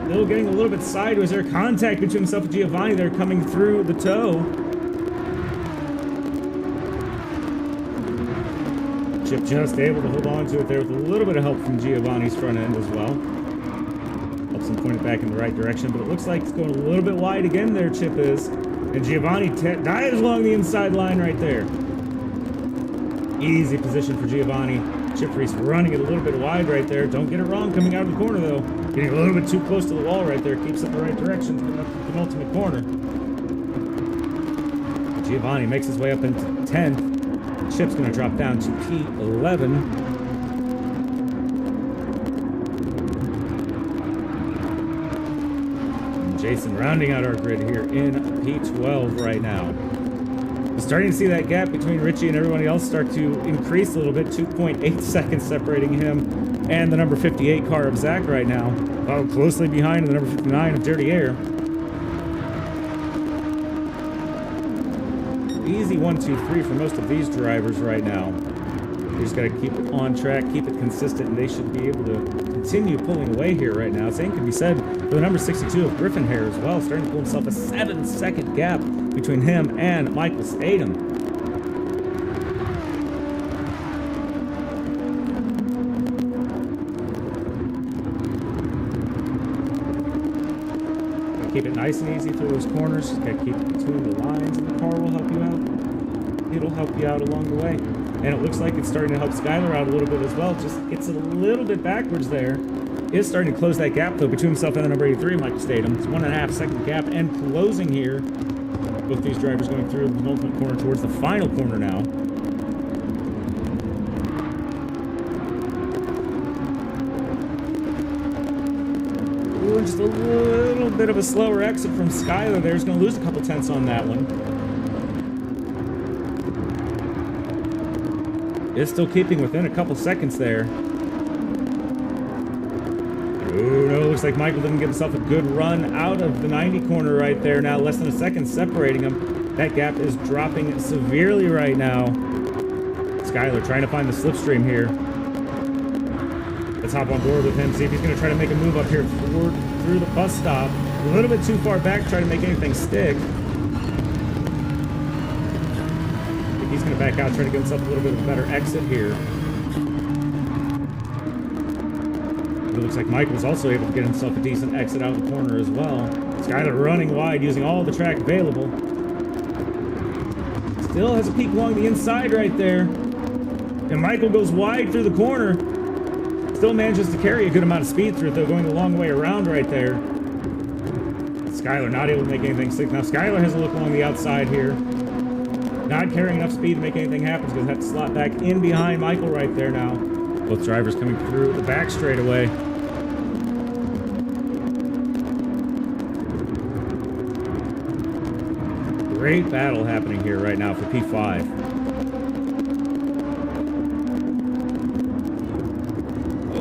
Still getting a little bit sideways there. Contact between himself and Giovanni there coming through the toe. Chip just able to hold on to it there with a little bit of help from Giovanni's front end as well. Helps him point it back in the right direction, but it looks like it's going a little bit wide again there, Chip is. And Giovanni dives along the inside line right there. Easy position for Giovanni. Chip Reese running it a little bit wide right there. Don't get it wrong coming out of the corner though. Getting a little bit too close to the wall right there. Keeps it the right direction to the penultimate corner. Giovanni makes his way up into 10th. Chip's going to drop down to P11. And Jason rounding out our grid here in P12 right now. We're starting to see that gap between Richie and everybody else start to increase a little bit. 2.8 seconds separating him and the number 58 car of Zach right now. Followed closely behind the number 59 of Dirty Air. Easy 1, 2, 3 for most of these drivers right now. You just got to keep it on track, keep it consistent, and they should be able to continue pulling away here right now. Same can be said for the number 62 of Griffin Hair as well, starting to pull himself a 7-second gap between him and Michael Statham. Keep it nice and easy through those corners. Just gotta keep it between the lines, and the car will help you out. It'll help you out along the way. And it looks like it's starting to help Skylar out a little bit as well. Just gets it a little bit backwards there. Is starting to close that gap though between himself and the number 83, Michael Statham. It's 1.5 second gap and closing here. Both these drivers going through the penultimate corner towards the final corner now. Just a little bit of a slower exit from Skylar there. He's going to lose a couple tenths on that one. Is still keeping within a couple seconds there. Oh no, looks like Michael didn't give himself a good run out of the 90 corner right there. Now less than a second separating him. That gap is dropping severely right now. Skylar trying to find the slipstream here. Let's hop on board with him, see if he's going to try to make a move up here through the bus stop. A little bit too far back, trying to make anything stick. I think he's going to back out, try to give himself a little bit of a better exit here. It looks like Mike was also able to get himself a decent exit out the corner as well. Skylar running wide, using all the track available. Still has a peek along the inside right there. And Michael goes wide through the corner. Still manages to carry a good amount of speed through it, though, going the long way around right there. Skylar not able to make anything stick. Now, Skylar has a look along the outside here. Not carrying enough speed to make anything happen. He's going to have to slot back in behind Michael right there now. Both drivers coming through the back straightaway. Great battle happening here right now for P5.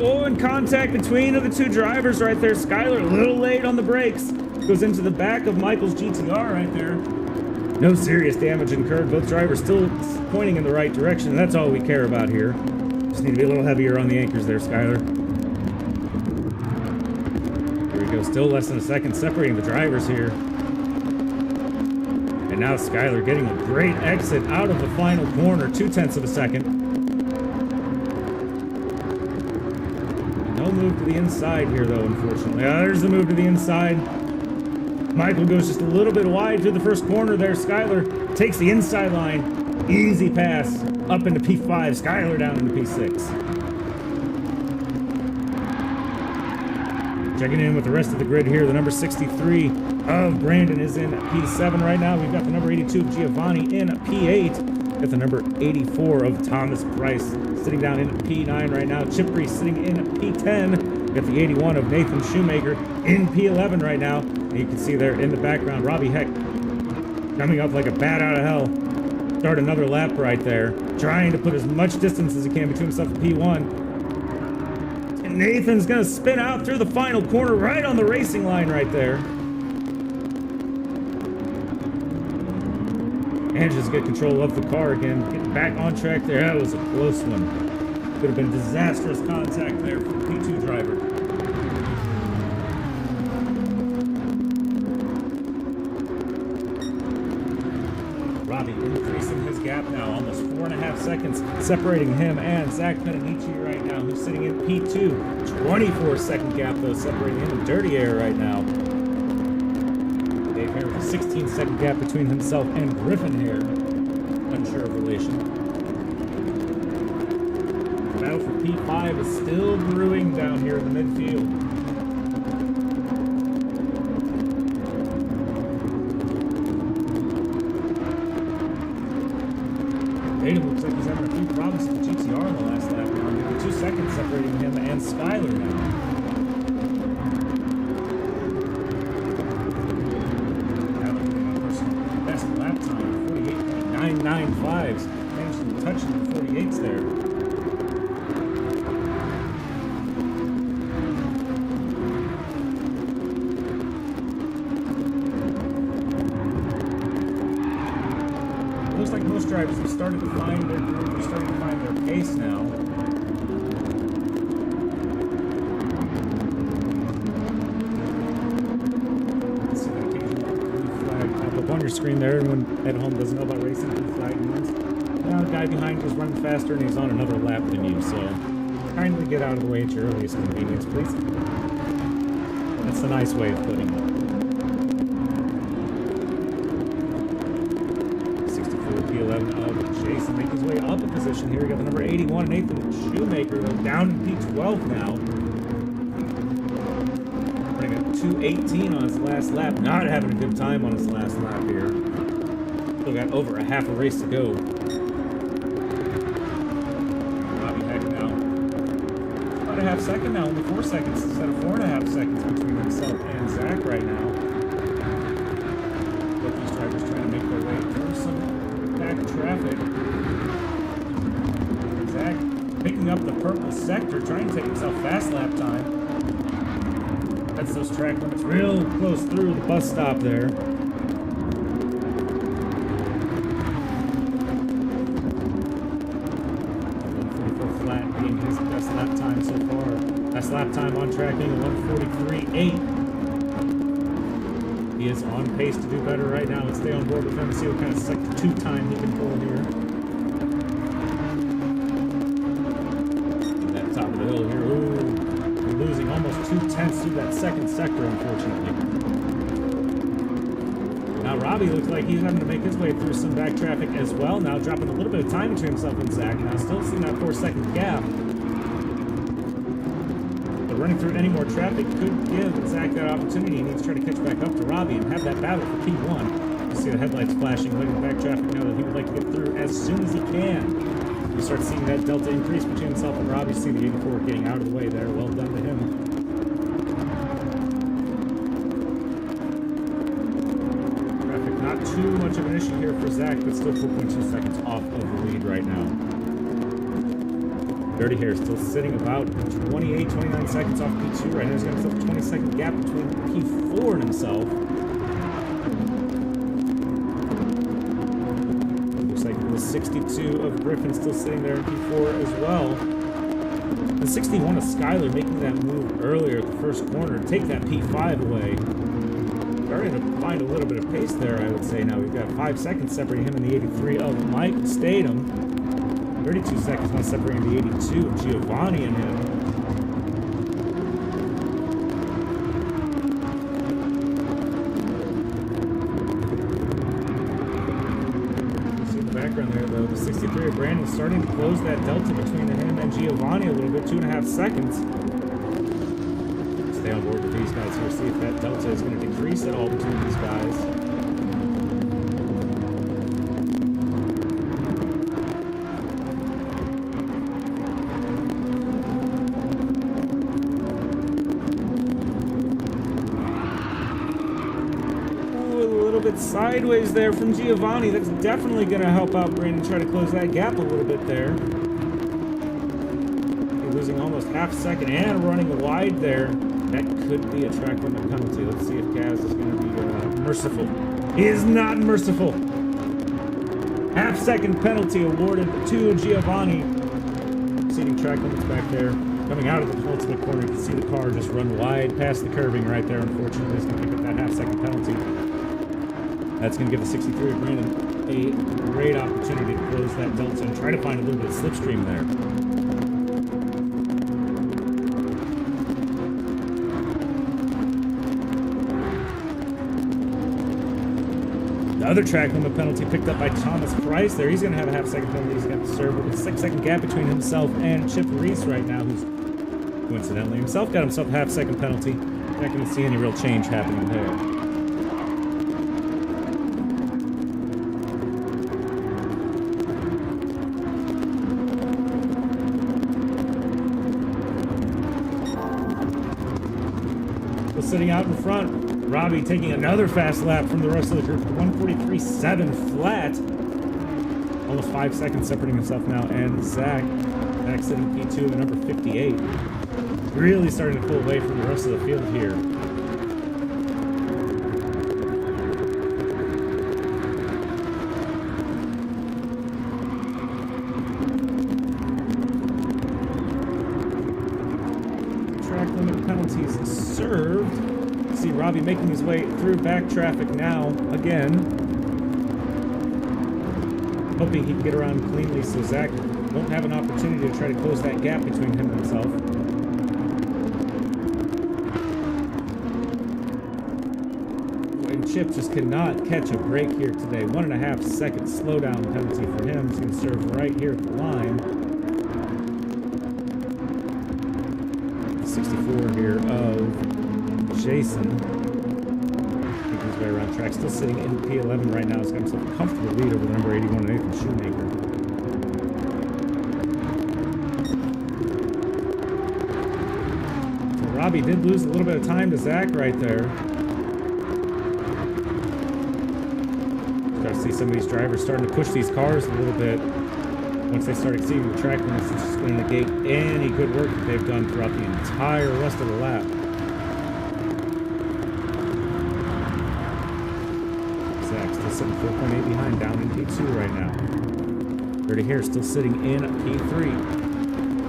Oh, and contact between the two drivers right there. Skylar a little late on the brakes. Goes into the back of Michael's GTR right there. No serious damage incurred. Both drivers still pointing in the right direction. That's all we care about here. Just need to be a little heavier on the anchors there, Skylar. Here we go. Still less than a second separating the drivers here. And now Skylar getting a great exit out of the final corner. 0.2 of a second. No move to the inside here, though, unfortunately. There's the move to the inside. Michael goes just a little bit wide through the first corner there. Skylar takes the inside line. Easy pass up into P5. Skylar down into P6. Checking in with the rest of the grid here. The number 63 of Brandon is in P7 right now. We've got the number 82 of Giovanni in P8. Got the number 84 of Thomas Price sitting down in P9 right now. Chip Reese sitting in P10. Got the 81 of Nathan Shoemaker in P11 right now. And you can see there in the background, Robbie Heck coming up like a bat out of hell. Start another lap right there. Trying to put as much distance as he can between himself and P1. And Nathan's going to spin out through the final corner right on the racing line right there. Manages to get control of the car again. Getting back on track there. That was a close one. Could have been disastrous contact there from the P2 driver. gap now, almost 4.5 seconds separating him and Zach Penanici right now, who's sitting in P2. 24-second gap, though, separating him and Dirty Air right now. Dave Hare with a 16-second gap between himself and Griffin Hare. Unsure of relation. The battle for P5 is still brewing down here in the midfield. Aiden looks like he's having a few problems with the GTR in the last lap now. 2 seconds separating him and Skyler now. Best lap time, 48.995s. Managed to touch the 48s there. Looks like most drivers have started to find their groove, they're starting to find their pace now. Let's see that occasional blue flag pop up on your screen there. Everyone at home doesn't know about racing, blue flag means. Now the guy behind you is running faster and he's on another lap than you, so kindly get out of the way at your earliest convenience, please. That's a nice way of putting it. Jason making his way up a position here. We got the number 81, Nathan Shoemaker, down in P12 now. Running a 2:18 on his last lap. Not having a good time on his last lap here. Still got over a half a race to go. Robbie Heck now. About a half second now, only 4 seconds instead of 4.5 seconds between himself and Zach right now. Both these drivers trying to make their way through some traffic. Zach picking up the purple sector, trying to take himself fast lap time. That's those track limits real close through the bus stop there. 144 flat being his best lap time so far. Best lap time on track being 143.8. He is on pace to do better right now. Let's stay on board with him and see what kind of sector 2 time he can pull here. At that top of the hill here, ooh, losing almost 2/10 through that second sector, unfortunately. Now Robbie looks like he's having to make his way through some back traffic as well. Now dropping a little bit of time between himself and Zach. Now still seeing that 4-second gap. Running through any more traffic could give Zach that opportunity. He needs to try to catch back up to Robbie and have that battle for P1. You see the headlights flashing, letting the back traffic know that he would like to get through as soon as he can. You start seeing that delta increase between himself and Robbie. See the 84 getting out of the way there. Well done to him. Traffic not too much of an issue here for Zach, but still 4.2 seconds off of the lead right now. Dirty Hair still sitting about 28-29 seconds off P2 right now. He's got himself a 20-second gap between P4 and himself. Looks like the 62 of Griffin still sitting there in P4 as well. The 61 of Skyler making that move earlier at the first corner to take that P5 away. Starting to find a little bit of pace there, I would say. Now we've got 5 seconds separating him and the 83 of Mike Statham. 32 seconds now separating the 82 of Giovanni and him. See in the background there, though, the 63 of Brandon starting to close that delta between him and Giovanni a little bit, 2.5 seconds. Stay on board with these guys here, see if that delta is going to decrease at all between these guys. Sideways there from Giovanni. That's definitely going to help out Brandon try to close that gap a little bit there. He's losing almost half a second and running wide there. That could be a track limit penalty. Let's see if Gaz is going to be merciful. He is not merciful. Half-second penalty awarded to Giovanni. Exceeding track limits back there. Coming out of the penultimate corner, you can see the car just run wide past the curbing right there. Unfortunately, he's going to pick up that half-second penalty. That's going to give the 63 of Brandon a great opportunity to close that delta and try to find a little bit of slipstream there. The other track limit penalty picked up by Thomas Price there. He's going to have a half-second penalty. He's going to serve with a 6-second gap between himself and HY-REZ right now, who's coincidentally himself got himself a half-second penalty. Not going to see any real change happening there. Sitting out in front, Robbie taking another fast lap from the rest of the group. 1:43.7 flat. Almost 5 seconds separating himself now. And Zach sitting P2 at number 58. Really starting to pull away from the rest of the field here. Track limit penalties served. See Robbie making his way through back traffic now again. Hoping he can get around cleanly so Zach won't have an opportunity to try to close that gap between him and himself. And Chip just cannot catch a break here today. 1.5 second slowdown penalty for him. He's going to serve right here at the line. 64 here of Jason. Making his way around track. Still sitting in P11 right now. He's got himself a comfortable lead over the number 81 Nathan Shoemaker. So Robbie did lose a little bit of time to Zach right there. Got to see some of these drivers starting to push these cars a little bit. Once they start exceeding the track limits, it's just going to negate any good work that they've done throughout the entire rest of the lap. Zach still sitting 4.8 behind, down in P2 right now. Dirty Hair still sitting in P3.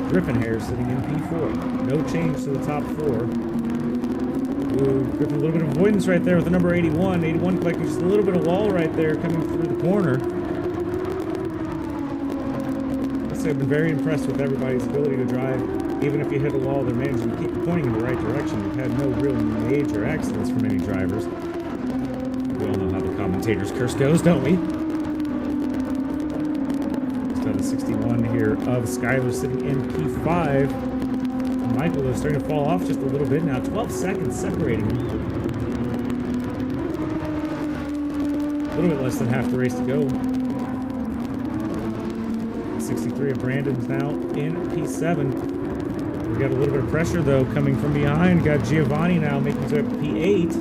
Griffin Hair sitting in P4. No change to the top four. Ooh, Griffin, a little bit of avoidance right there with the number 81. 81 collecting just a little bit of wall right there coming through the corner. I've been very impressed with everybody's ability to drive. Even if you hit a wall, they're managing to keep pointing in the right direction. We've had no real major accidents from any drivers. We all know how the commentators' curse goes, don't we? It's got a 61 here of Skyler sitting in P5. Michael is starting to fall off just a little bit now. 12 seconds separating him. A little bit less than half the race to go. 63 of Brandon's now in P7. We got a little bit of pressure though coming from behind. Got Giovanni now making his way up to P8.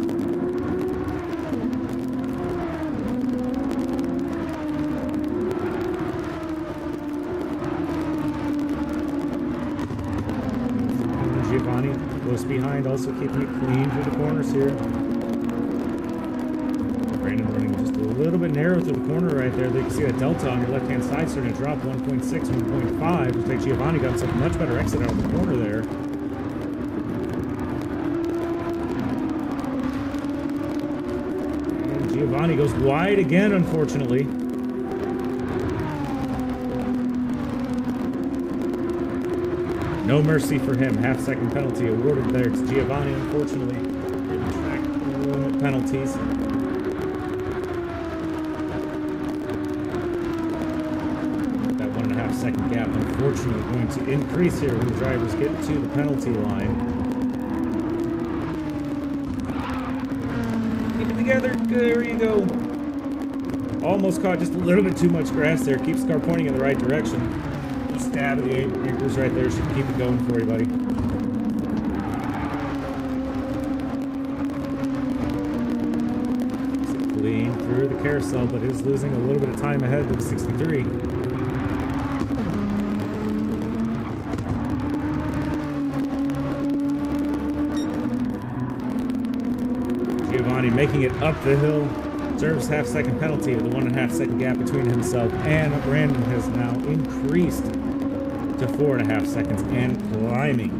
Giovanni close behind, also keeping it clean through the corners here. Brandon running just a little bit narrow through the corner right there. They can see that delta on your left-hand side starting to drop 1.6, 1.5. Looks like Giovanni got himself a much better exit out of the corner there. And Giovanni goes wide again, unfortunately. No mercy for him. Half-second penalty awarded there to Giovanni, unfortunately. Track limit penalties. Second gap, unfortunately, going to increase here when the drivers get to the penalty line. Keep it together. There you go. Almost caught just a little bit too much grass there. Keeps the car pointing in the right direction. A stab of the anchors right there should keep it going for you, buddy. Clean through the carousel, but is losing a little bit of time ahead of the 63. Giovanni making it up the hill, serves half-second penalty with a 1.5 second gap between himself and Brandon has now increased to 4.5 seconds and climbing.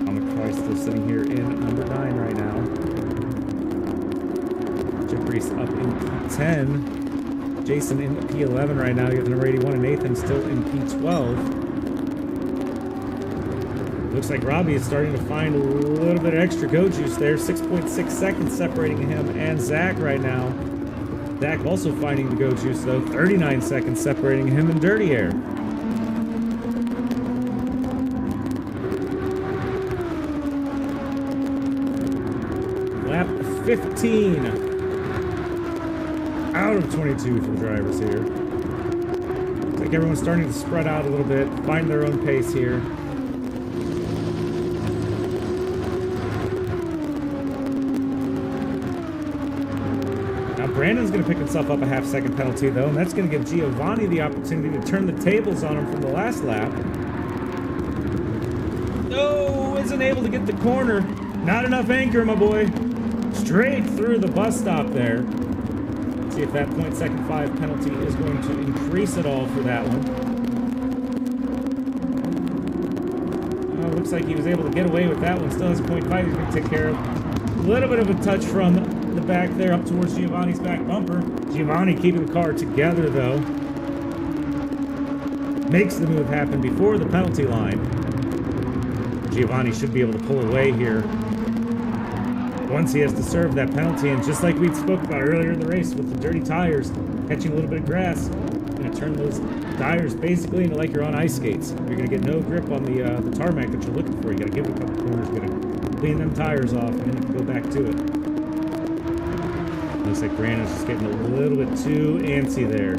Thomas Price still sitting here in number 9. increase up in P10. Jason in P11 right now. You have the number 81 and Nathan still in P12. Looks like Robbie is starting to find a little bit of extra go juice there. 6.6 seconds separating him and Zach right now. Zach also finding the go juice though. 39 seconds separating him and Dirty Air. Lap 15 out of 22 for the drivers here. Looks like everyone's starting to spread out a little bit, find their own pace here. Brandon's going to pick himself up a half-second penalty, though, and that's going to give Giovanni the opportunity to turn the tables on him from the last lap. No, isn't able to get the corner. Not enough anchor, my boy. Straight through the bus stop there. Let's see if that .75 penalty is going to increase at all for that one. Oh, looks like he was able to get away with that one. Still has a .5 he's going to take care of. A little bit of a touch from the back there up towards Giovanni's back bumper. Giovanni keeping the car together though. Makes the move happen before the penalty line. Giovanni should be able to pull away here once he has to serve that penalty. And just like we spoke about earlier in the race with the dirty tires, catching a little bit of grass, you're going to turn those tires basically into like you're on ice skates. You're going to get no grip on the tarmac that you're looking for. You got to give it a couple corners, got to clean them tires off, and then you can go back to it. Looks like Brandon's just getting a little bit too antsy there.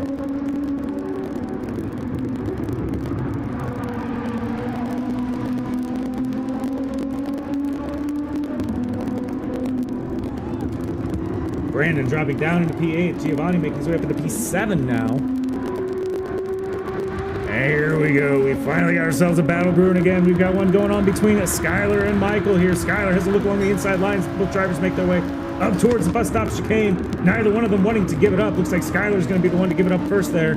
Brandon dropping down into P8. Giovanni making his way up into P7 now. There we go. We finally got ourselves a battle brewing again. We've got one going on between Skylar and Michael here. Skylar has a look along the inside lines. Both drivers make their way up towards the bus stop chicane. Neither one of them wanting to give it up. Looks like Skylar's going to be the one to give it up first there. A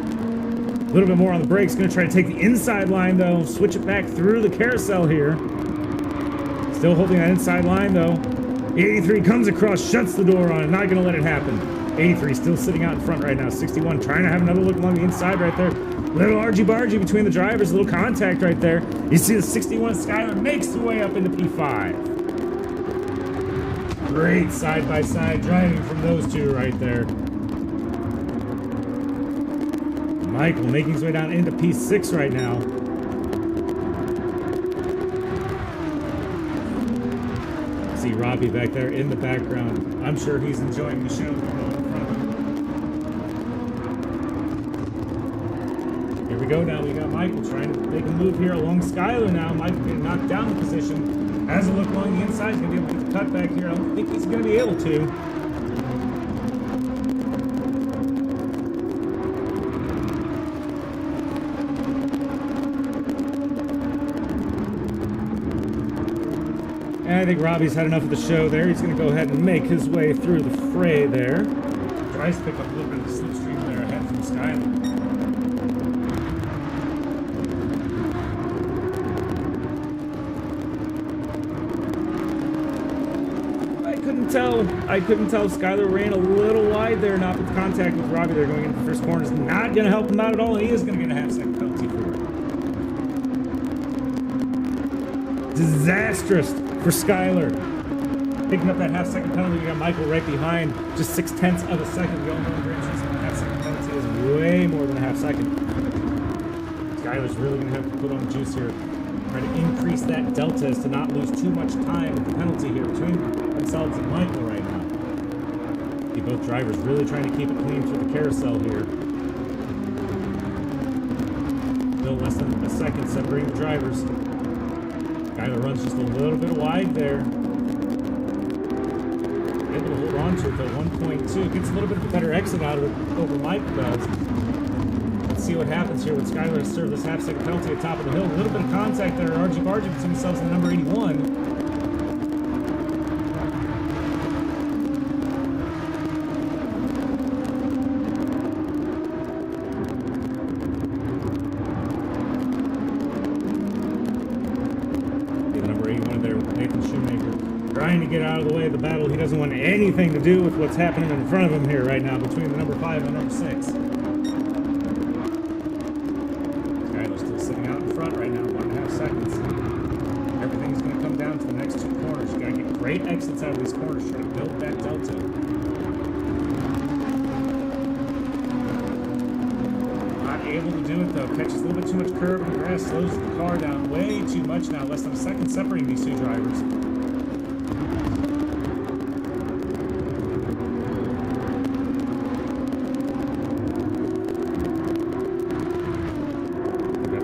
little bit more on the brakes. Going to try to take the inside line, though. Switch it back through the carousel here. Still holding that inside line, though. 83 comes across, shuts the door on it. Not going to let it happen. 83 still sitting out in front right now. 61 trying to have another look along the inside right there. Little argy-bargy between the drivers. A little contact right there. You see the 61 Skylar makes the way up into P5. Great side-by-side driving from those two right there. Michael making his way down into P6 right now. See Robbie back there in the background. I'm sure he's enjoying the show in front of him. Here we go now. We got Michael trying to make a move here along Skylar now. Michael getting knocked down in position. Has a look along the inside. He's going to be able to get the cut back here. I don't think he's going to be able to. And I think Robbie's had enough of the show there. He's going to go ahead and make his way through the fray there. Tries to pick up a little bit of the slipstream there ahead from Skylar. I couldn't tell. Skylar ran a little wide there, not with contact with Robbie there going into the first corner. Is not going to help him out at all, and he is going to get a half-second penalty for it. Disastrous for Skylar. Picking up that half-second penalty. We got Michael right behind, just 0.6 of a second. We all know the half-second penalty is way more than a half-second. Skylar's really going to have to put on the juice here. Try to increase that delta as to not lose too much time with the penalty here between themselves and Michael right now. See both drivers really trying to keep it clean through the carousel here. Still less than a second separating the drivers. Skylar runs just a little bit wide there. Able to hold on to it though, 1.2. Gets a little bit of a better exit out of it over Michael does. Let's see what happens here with Skylar to serve this half-second penalty at top of the hill. A little bit of contact there, argy-bargy between themselves and the number 81. The number 81 there with Nathan Shoemaker trying to get out of the way of the battle. He doesn't want anything to do with what's happening in front of him here right now between the number 5 and number 6. Skyler's still sitting out in front right now, 1.5 seconds. Everything's going to come down to the next 2 corners. You got to get great exits out of these corners, try to build that delta. Not able to do it though. Catches a little bit too much curve in the grass, slows the car down way too much now. Less than a second separating these 2 drivers.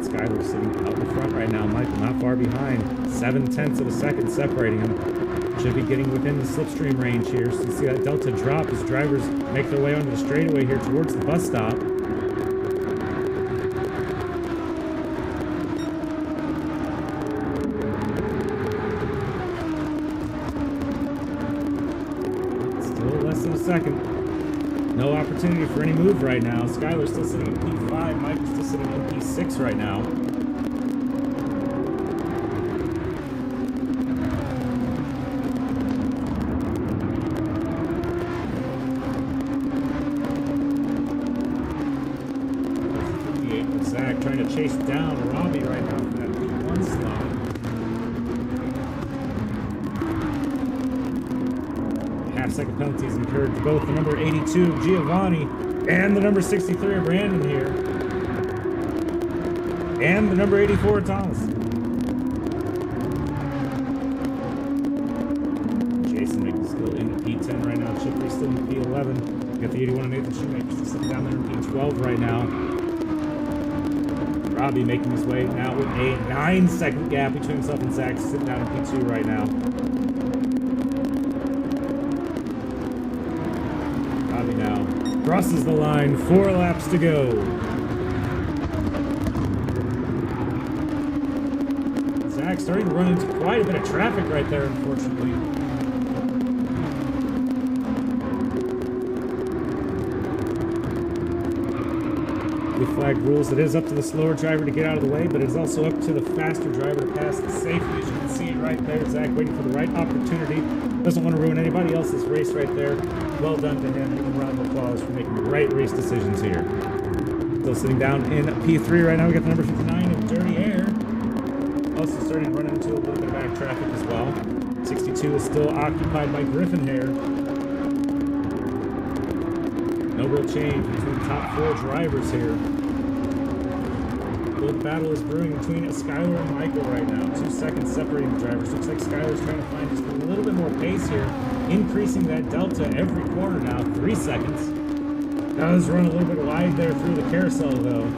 Skyler sitting out in front right now. Michael not far behind. 0.7 of a second separating him. Should be getting within the slipstream range here. So you see that delta drop as drivers make their way onto the straightaway here towards the bus stop. Still less than a second. No opportunity for any move right now. Skyler's still sitting in P5. Michael's still sitting in P6 right now. Zach trying to chase down Robbie right now from that P1 slot. Half-second penalties incurred to both the number 82, Giovanni, and the number 63, Brandon here. And the number 84, Thomas. Jason Mick still in P10 right now. Chippery still in P11. You got the 81 and Nathan Shoemaker still sitting down there in P12 right now. Robbie making his way now with a 9-second gap between himself and Zach, sitting down in P2 right now. Robbie now crosses the line, 4 laps to go. Zach starting to run into quite a bit of traffic right there, unfortunately. The flag rules it is up to the slower driver to get out of the way, but it is also up to the faster driver to pass safely. As you can see right there, Zach waiting for the right opportunity. Doesn't want to ruin anybody else's race right there. Well done to him. Give him a round of applause for making the right race decisions here. Still sitting down in P3 right now. We got the number 59 of Dirty Air. Also starting to run into a little bit of back traffic as well. 62 is still occupied by Griffin here. No real change between the top 4 drivers here. The battle is brewing between Skyler and Michael right now. 2 seconds separating the drivers. Looks like Skyler's trying to find just a little bit more pace here. Increasing that delta every corner now. 3 seconds. Does run a little bit wide there through the carousel though.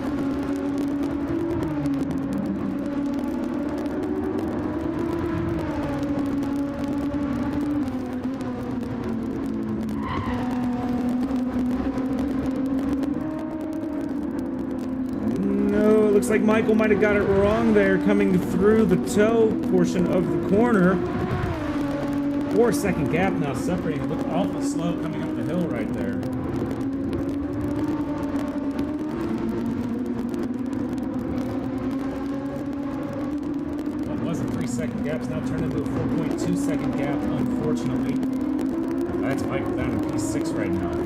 Looks like Michael might have got it wrong there, coming through the toe portion of the corner. 4-second gap now separating. It looked awful slow coming up the hill right there. What was a 3-second gap is now turned into a 4.2-second gap, unfortunately. That's Michael down in P6 right now.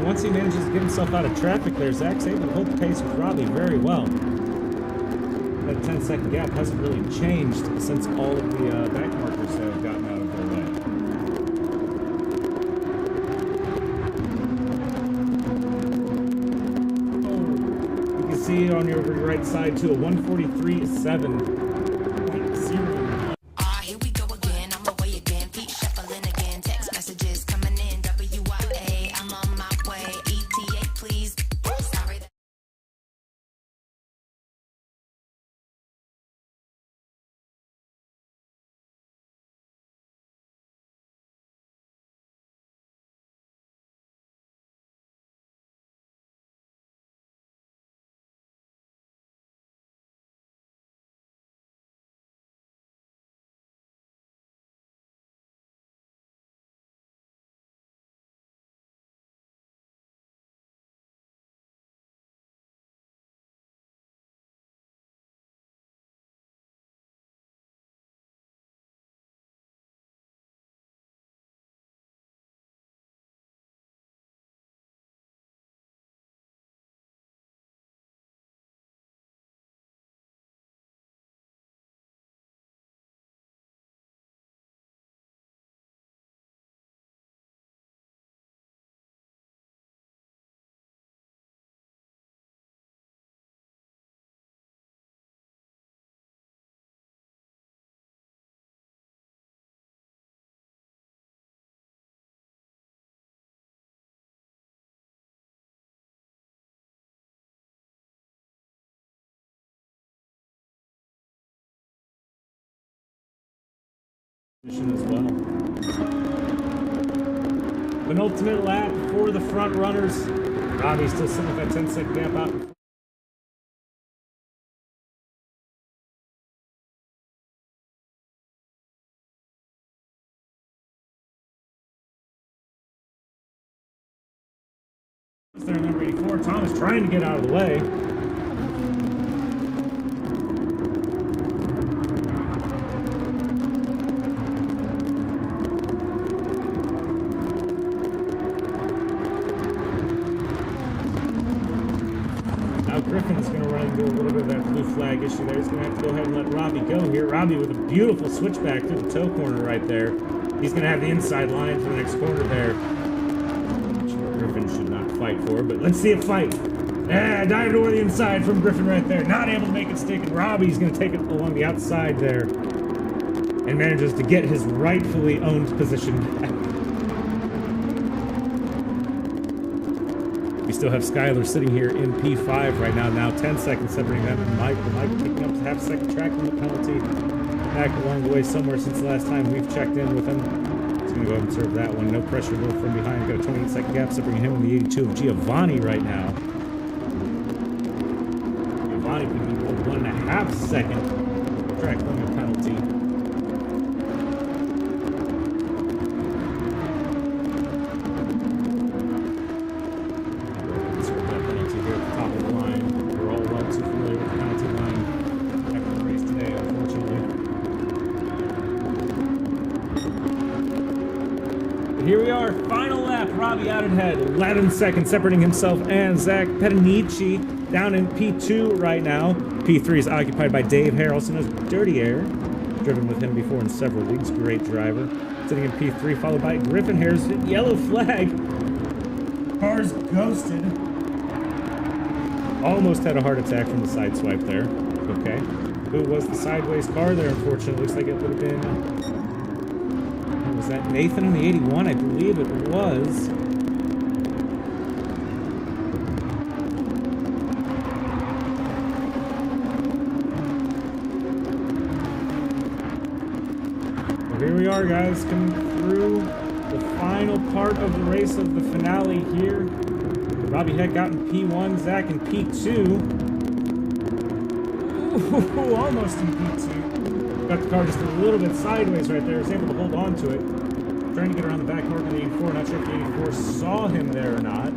Once he manages to get himself out of traffic there, Zach's able to hold the pace with Robbie very well. That 10-second gap hasn't really changed since all of the back markers have gotten out of their way. Oh, you can see on your right side too, a 143.7.0. As well. Penultimate lap for the front runners. Robbie still sitting with that 10-second gap out. There, number 84. Thomas trying to get out of the way. Griffin's going to run into a little bit of that blue flag issue there. He's going to have to go ahead and let Robbie go here. Robbie with a beautiful switchback through the toe corner right there. He's going to have the inside line for the next corner there. Griffin should not fight for, but let's see it fight. Dived over the inside from Griffin right there. Not able to make it stick, and Robbie's going to take it along the outside there and manages to get his rightfully owned position back. We still have Skyler sitting here in P5 right now. Now 10 seconds separating that from Michael. Michael picking up half-second track from the penalty. Back along the way somewhere since the last time we've checked in with him. He's going to go ahead and serve that one. No pressure though from behind. Got a 28-second gap separating him and the 82 of Giovanni right now. Giovanni picking up a 1.5 second track from the penalty. Here we are, final lap, Robbie out ahead, 11 seconds separating himself and Zach Petanici down in P2 right now. P3 is occupied by Dave Hare, also known as Dirty Air. Driven with him before in several leagues, great driver. Sitting in P3, followed by Griffin Hare's yellow flag. Car's ghosted. Almost had a heart attack from the side swipe there. Okay. Who was the sideways car there, unfortunately? Looks like it would have been... Was that Nathan in the 81? I believe it was. Well, here we are, guys, coming through the final part of the race of the finale here. Robbie had gotten P1, Zach in P2. Ooh, almost in P2. Got the car just a little bit sideways right there. Was able to hold on to it. Trying to get around the back mark of the 84. Not sure if the 84 saw him there or not.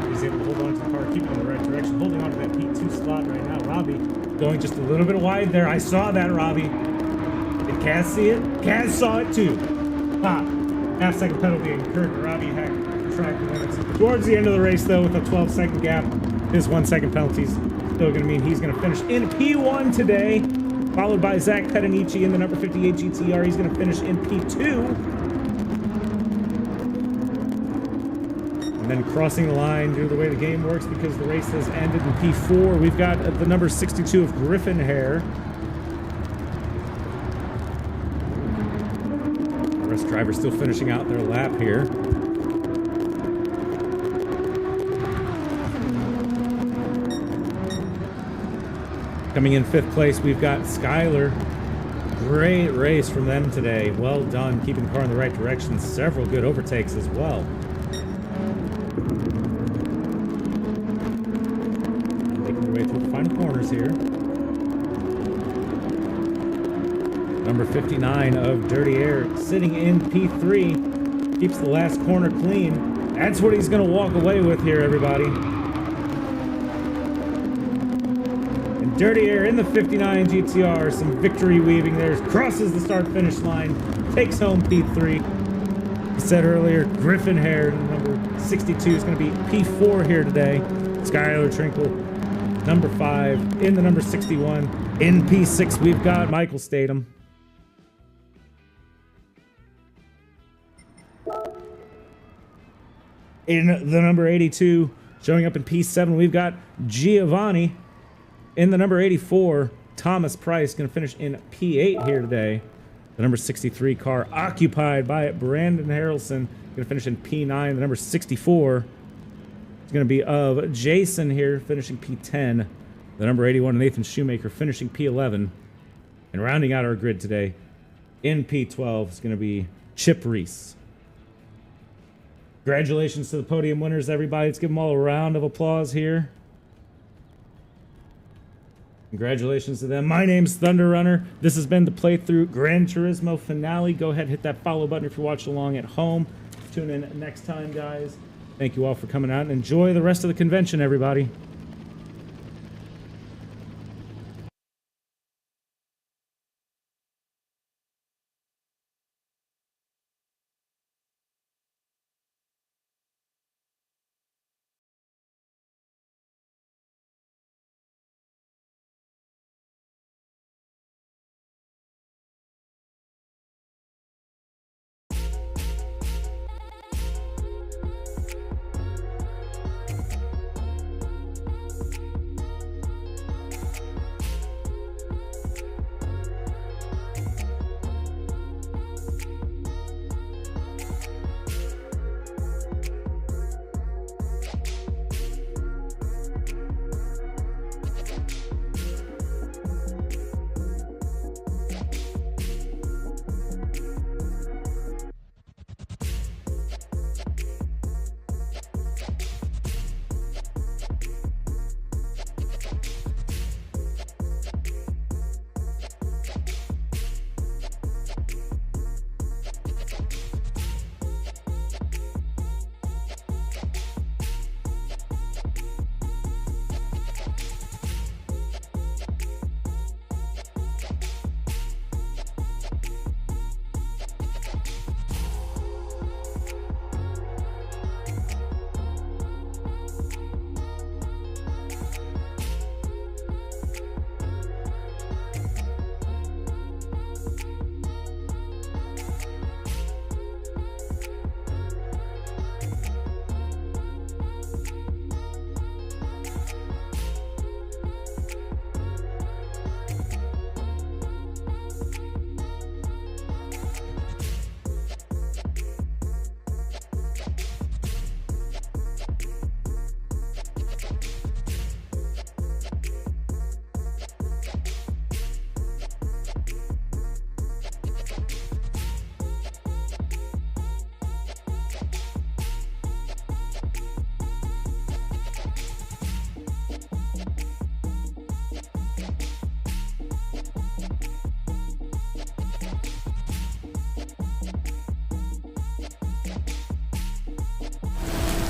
He's able to hold on to the car, keep it in the right direction, holding on to that P2 slot right now. Robbie going just a little bit wide there. I saw that, Robbie. Did Kaz see it? Kaz saw it too. Pop. Half-second penalty incurred. Robbie had track limits. Towards the end of the race, though, with a 12-second gap, his 1-second penalties still going to mean he's going to finish in P1 today, followed by Zach Petanici in the number 58 GTR. He's going to finish in P2. And then crossing the line due to the way the game works because the race has ended in P4, we've got the number 62 of Griffin Hare. The rest drivers still finishing out their lap here. Coming in 5th place, we've got Skyler. Great race from them today. Well done, keeping the car in the right direction. Several good overtakes as well. Making their way through the final corners here. Number 59 of Dirty Air sitting in P3. Keeps the last corner clean. That's what he's going to walk away with here, everybody. Dirty Air in the 59 GTR, some victory weaving there, crosses the start-finish line, takes home P3. I said earlier, Griffin Hare, number 62, is going to be P4 here today. Skyler Trinkle, number 5, in the number 61. In P6, we've got Michael Statham. In the number 82, showing up in P7, we've got Giovanni. In the number 84, Thomas Price, going to finish in P8 here today. The number 63 car occupied by Brandon Harrelson, going to finish in P9. The number 64 is going to be of Jason here, finishing P10. The number 81, Nathan Shoemaker, finishing P11. And rounding out our grid today in P12 is going to be HY-REZ. Congratulations to the podium winners, everybody. Let's give them all a round of applause here. Congratulations to them. My name's Thunder Runner. This has been the playthrough Gran Turismo finale. Go ahead and hit that follow button if you're watching along at home. Tune in next time, guys. Thank you all for coming out and enjoy the rest of the convention, everybody.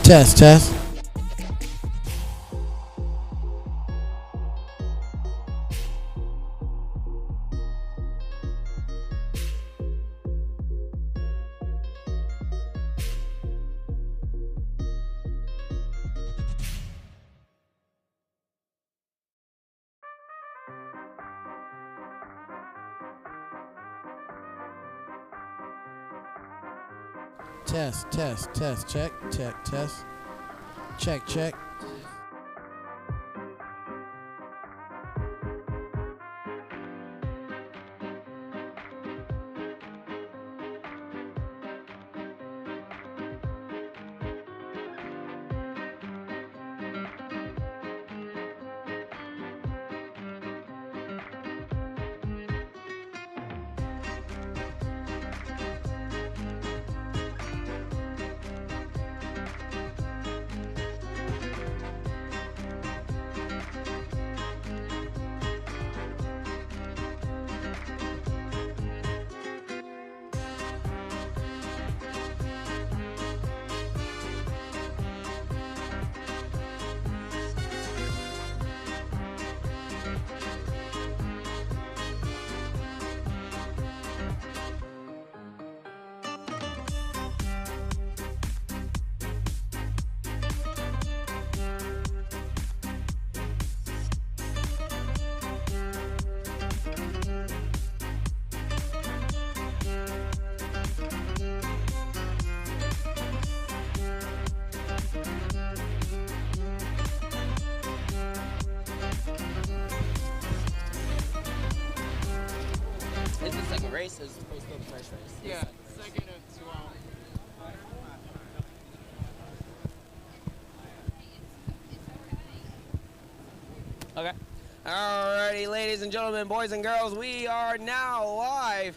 Test, test. Test, test, test, check, check, test. Check, check. It's the second race, it's supposed to be the first race. Yeah, second of 12. Okay. Alrighty, ladies and gentlemen, boys and girls, we are now live.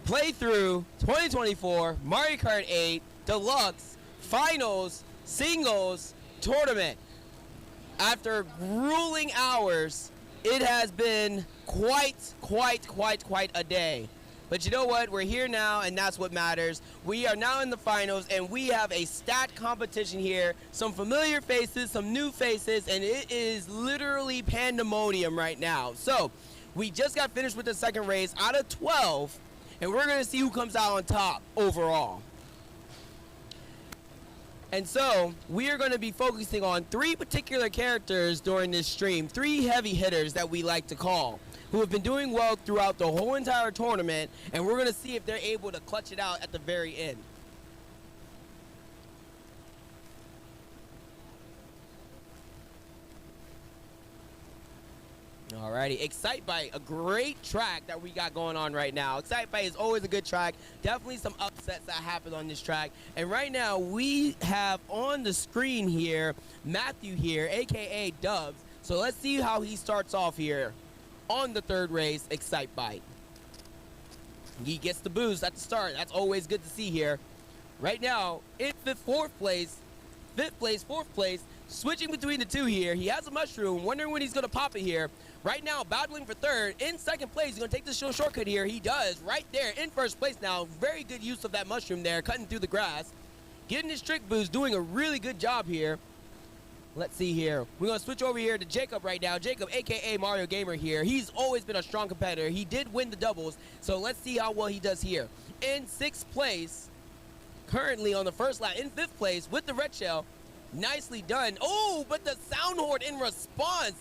Playthrough 2024 Mario Kart 8 Deluxe Finals Singles Tournament. After grueling hours, it has been quite a day. But you know what? We're here now, and that's what matters. We are now in the finals, and we have a stat competition here. Some familiar faces, some new faces, and it is literally pandemonium right now. So, we just got finished with the second race out of 12, and we're going to see who comes out on top overall. And so, we are going to be focusing on 3 particular characters during this stream, 3 heavy hitters that we like to call, who have been doing well throughout the whole entire tournament, and we're going to see if they're able to clutch it out at the very end. Alrighty, Excitebike, a great track that we got going on right now. Excitebike is always a good track. Definitely some upsets that happen on this track. And right now, we have on the screen here, Matthew here, aka Dubs. So let's see how he starts off here on the third race, Excitebike. He gets the boost at the start. That's always good to see here. Right now, in fifth place, fourth place, switching between the two here. He has a mushroom, wondering when he's going to pop it here. Right now, battling for third. In second place, he's going to take this shortcut here. He does, right there, in first place now. Very good use of that mushroom there, cutting through the grass. Getting his trick boost, doing a really good job here. Let's see here. We're going to switch over here to Jacob right now. Jacob, a.k.a. Mario Gamer here. He's always been a strong competitor. He did win the doubles, so let's see how well he does here. In sixth place, currently on the first lap. In fifth place with the red shell. Nicely done. Oh, but the sound horn in response.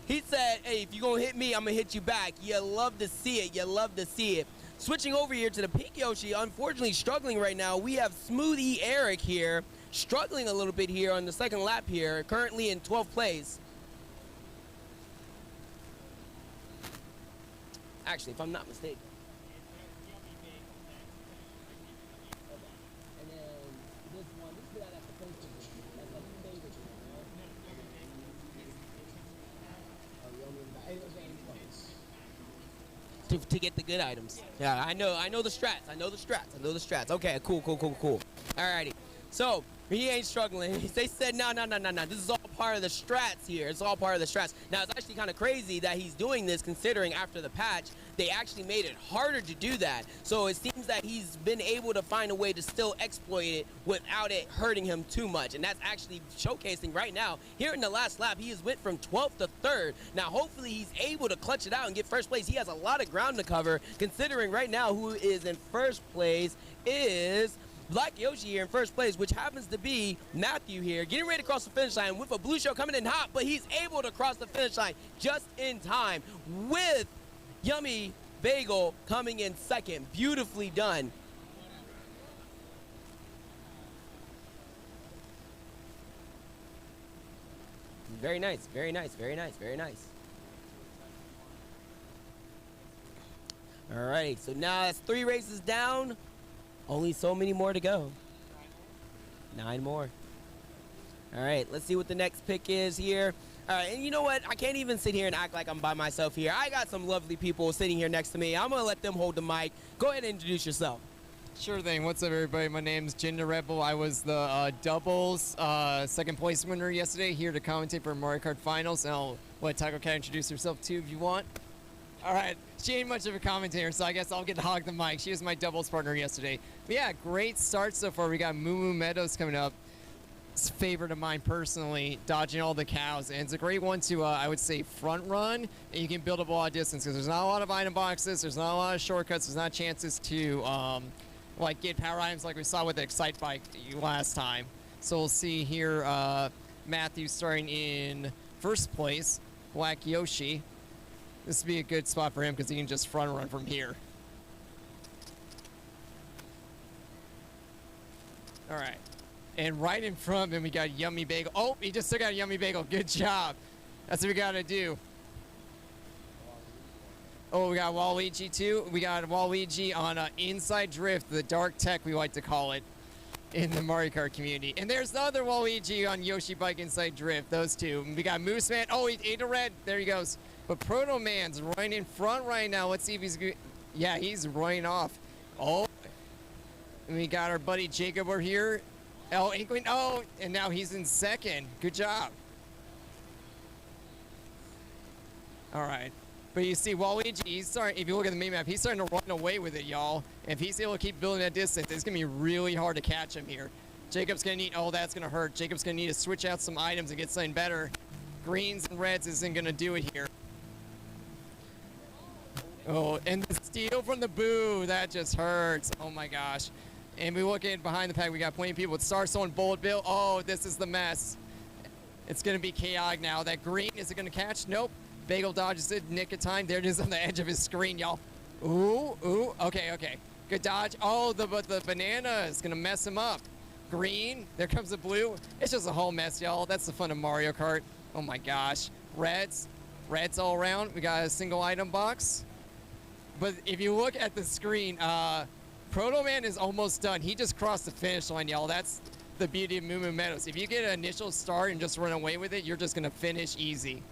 He said, hey, if you're going to hit me, I'm going to hit you back. You love to see it. You love to see it. Switching over here to the Pink Yoshi, unfortunately struggling right now. We have Smoothie Eric here, struggling a little bit here on the second lap here, currently in 12th place. Actually, if I'm not mistaken. And then this one, this guy that's supposed to be. That's like a favorite. To get the good items. Yeah, I know the strats. Okay, cool. Alrighty. So, he ain't struggling. They said, no. This is all part of the strats here. It's all part of the strats. Now, it's actually kind of crazy that he's doing this, considering after the patch, they actually made it harder to do that. So, it seems that he's been able to find a way to still exploit it without it hurting him too much. And that's actually showcasing right now. Here in the last lap, he has went from 12th to 3rd. Now, hopefully, he's able to clutch it out and get first place. He has a lot of ground to cover, considering right now who is in first place is Black Yoshi here in first place, which happens to be Matthew here, getting ready to cross the finish line with a blue shell coming in hot, but he's able to cross the finish line just in time with Yummy Bagel coming in second. Beautifully done. Very nice. All right, so now that's 3 races down. Only so many more to go. 9 more. All right, let's see what the next pick is here. All right, and you know what? I can't even sit here and act like I'm by myself here. I got some lovely people sitting here next to me. I'm going to let them hold the mic. Go ahead and introduce yourself. Sure thing. What's up, everybody? My name's Jinder Rebel. I was the doubles second place winner yesterday, here to commentate for Mario Kart Finals. And I'll let Taco Cat introduce herself, too, if you want. All right, she ain't much of a commentator, so I guess I'll get to hog the mic. She was my doubles partner yesterday. But yeah, great start so far. We got Moo Moo Meadows coming up. It's a favorite of mine personally, dodging all the cows. And it's a great one to, I would say, front run, and you can build up a lot of distance because there's not a lot of item boxes, there's not a lot of shortcuts, there's not chances to, like, get power items like we saw with the Excitebike last time. So we'll see here, Matthew starting in first place, Black Yoshi. This would be a good spot for him because he can just front run from here. All right. And right in front of him, we got Yummy Bagel. Oh, he just took out Yummy Bagel. Good job. That's what we got to do. Oh, we got Waluigi, too. We got Waluigi on Inside Drift, the dark tech, we like to call it. in the Mario Kart community. And there's the other Waluigi on Yoshi Bike Inside Drift, those two. And we got Moose Man. Oh, he ate a red. There he goes. But Proto Man's right in front right now. Let's see if he's good. Yeah, he's running off. Oh, and we got our buddy Jacob over here. Oh, Inkling. Oh, and now he's in second. Good job. All right. But you see, Waluigi, he's starting, if you look at the mini map, he's starting to run away with it, y'all. If he's able to keep building that distance, it's going to be really hard to catch him here. Jacob's going to need, oh, that's going to hurt. Jacob's going to need to switch out some items and get something better. Greens and reds isn't going to do it here. Oh, and the steal from the boo, that just hurts. Oh my gosh. And we look at behind the pack, we got plenty of people with Starso and Bullet Bill. Oh, this is the mess. It's going to be chaotic now. That green, is it going to catch? Nope. Bagel dodges it, nick of time. There it is on the edge of his screen, y'all. Ooh, ooh, okay, okay. Good dodge. Oh, but the banana is gonna mess him up. Green, there comes the blue. It's just a whole mess, y'all. That's the fun of Mario Kart. Oh my gosh. Reds all around. We got a single item box. But if you look at the screen, Proto Man is almost done. He just crossed the finish line, y'all. That's the beauty of Moo Moo Meadows. If you get an initial start and just run away with it, you're just gonna finish easy.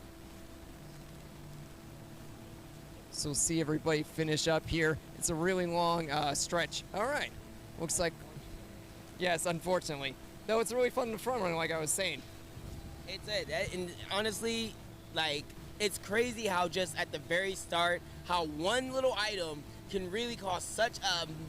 So we'll see everybody finish up here. It's a really long stretch. All right. Looks like, yes, unfortunately. Though it's really fun in the front run, like I was saying. It's it. And honestly, like, it's crazy how just at the very start, how one little item can really cause such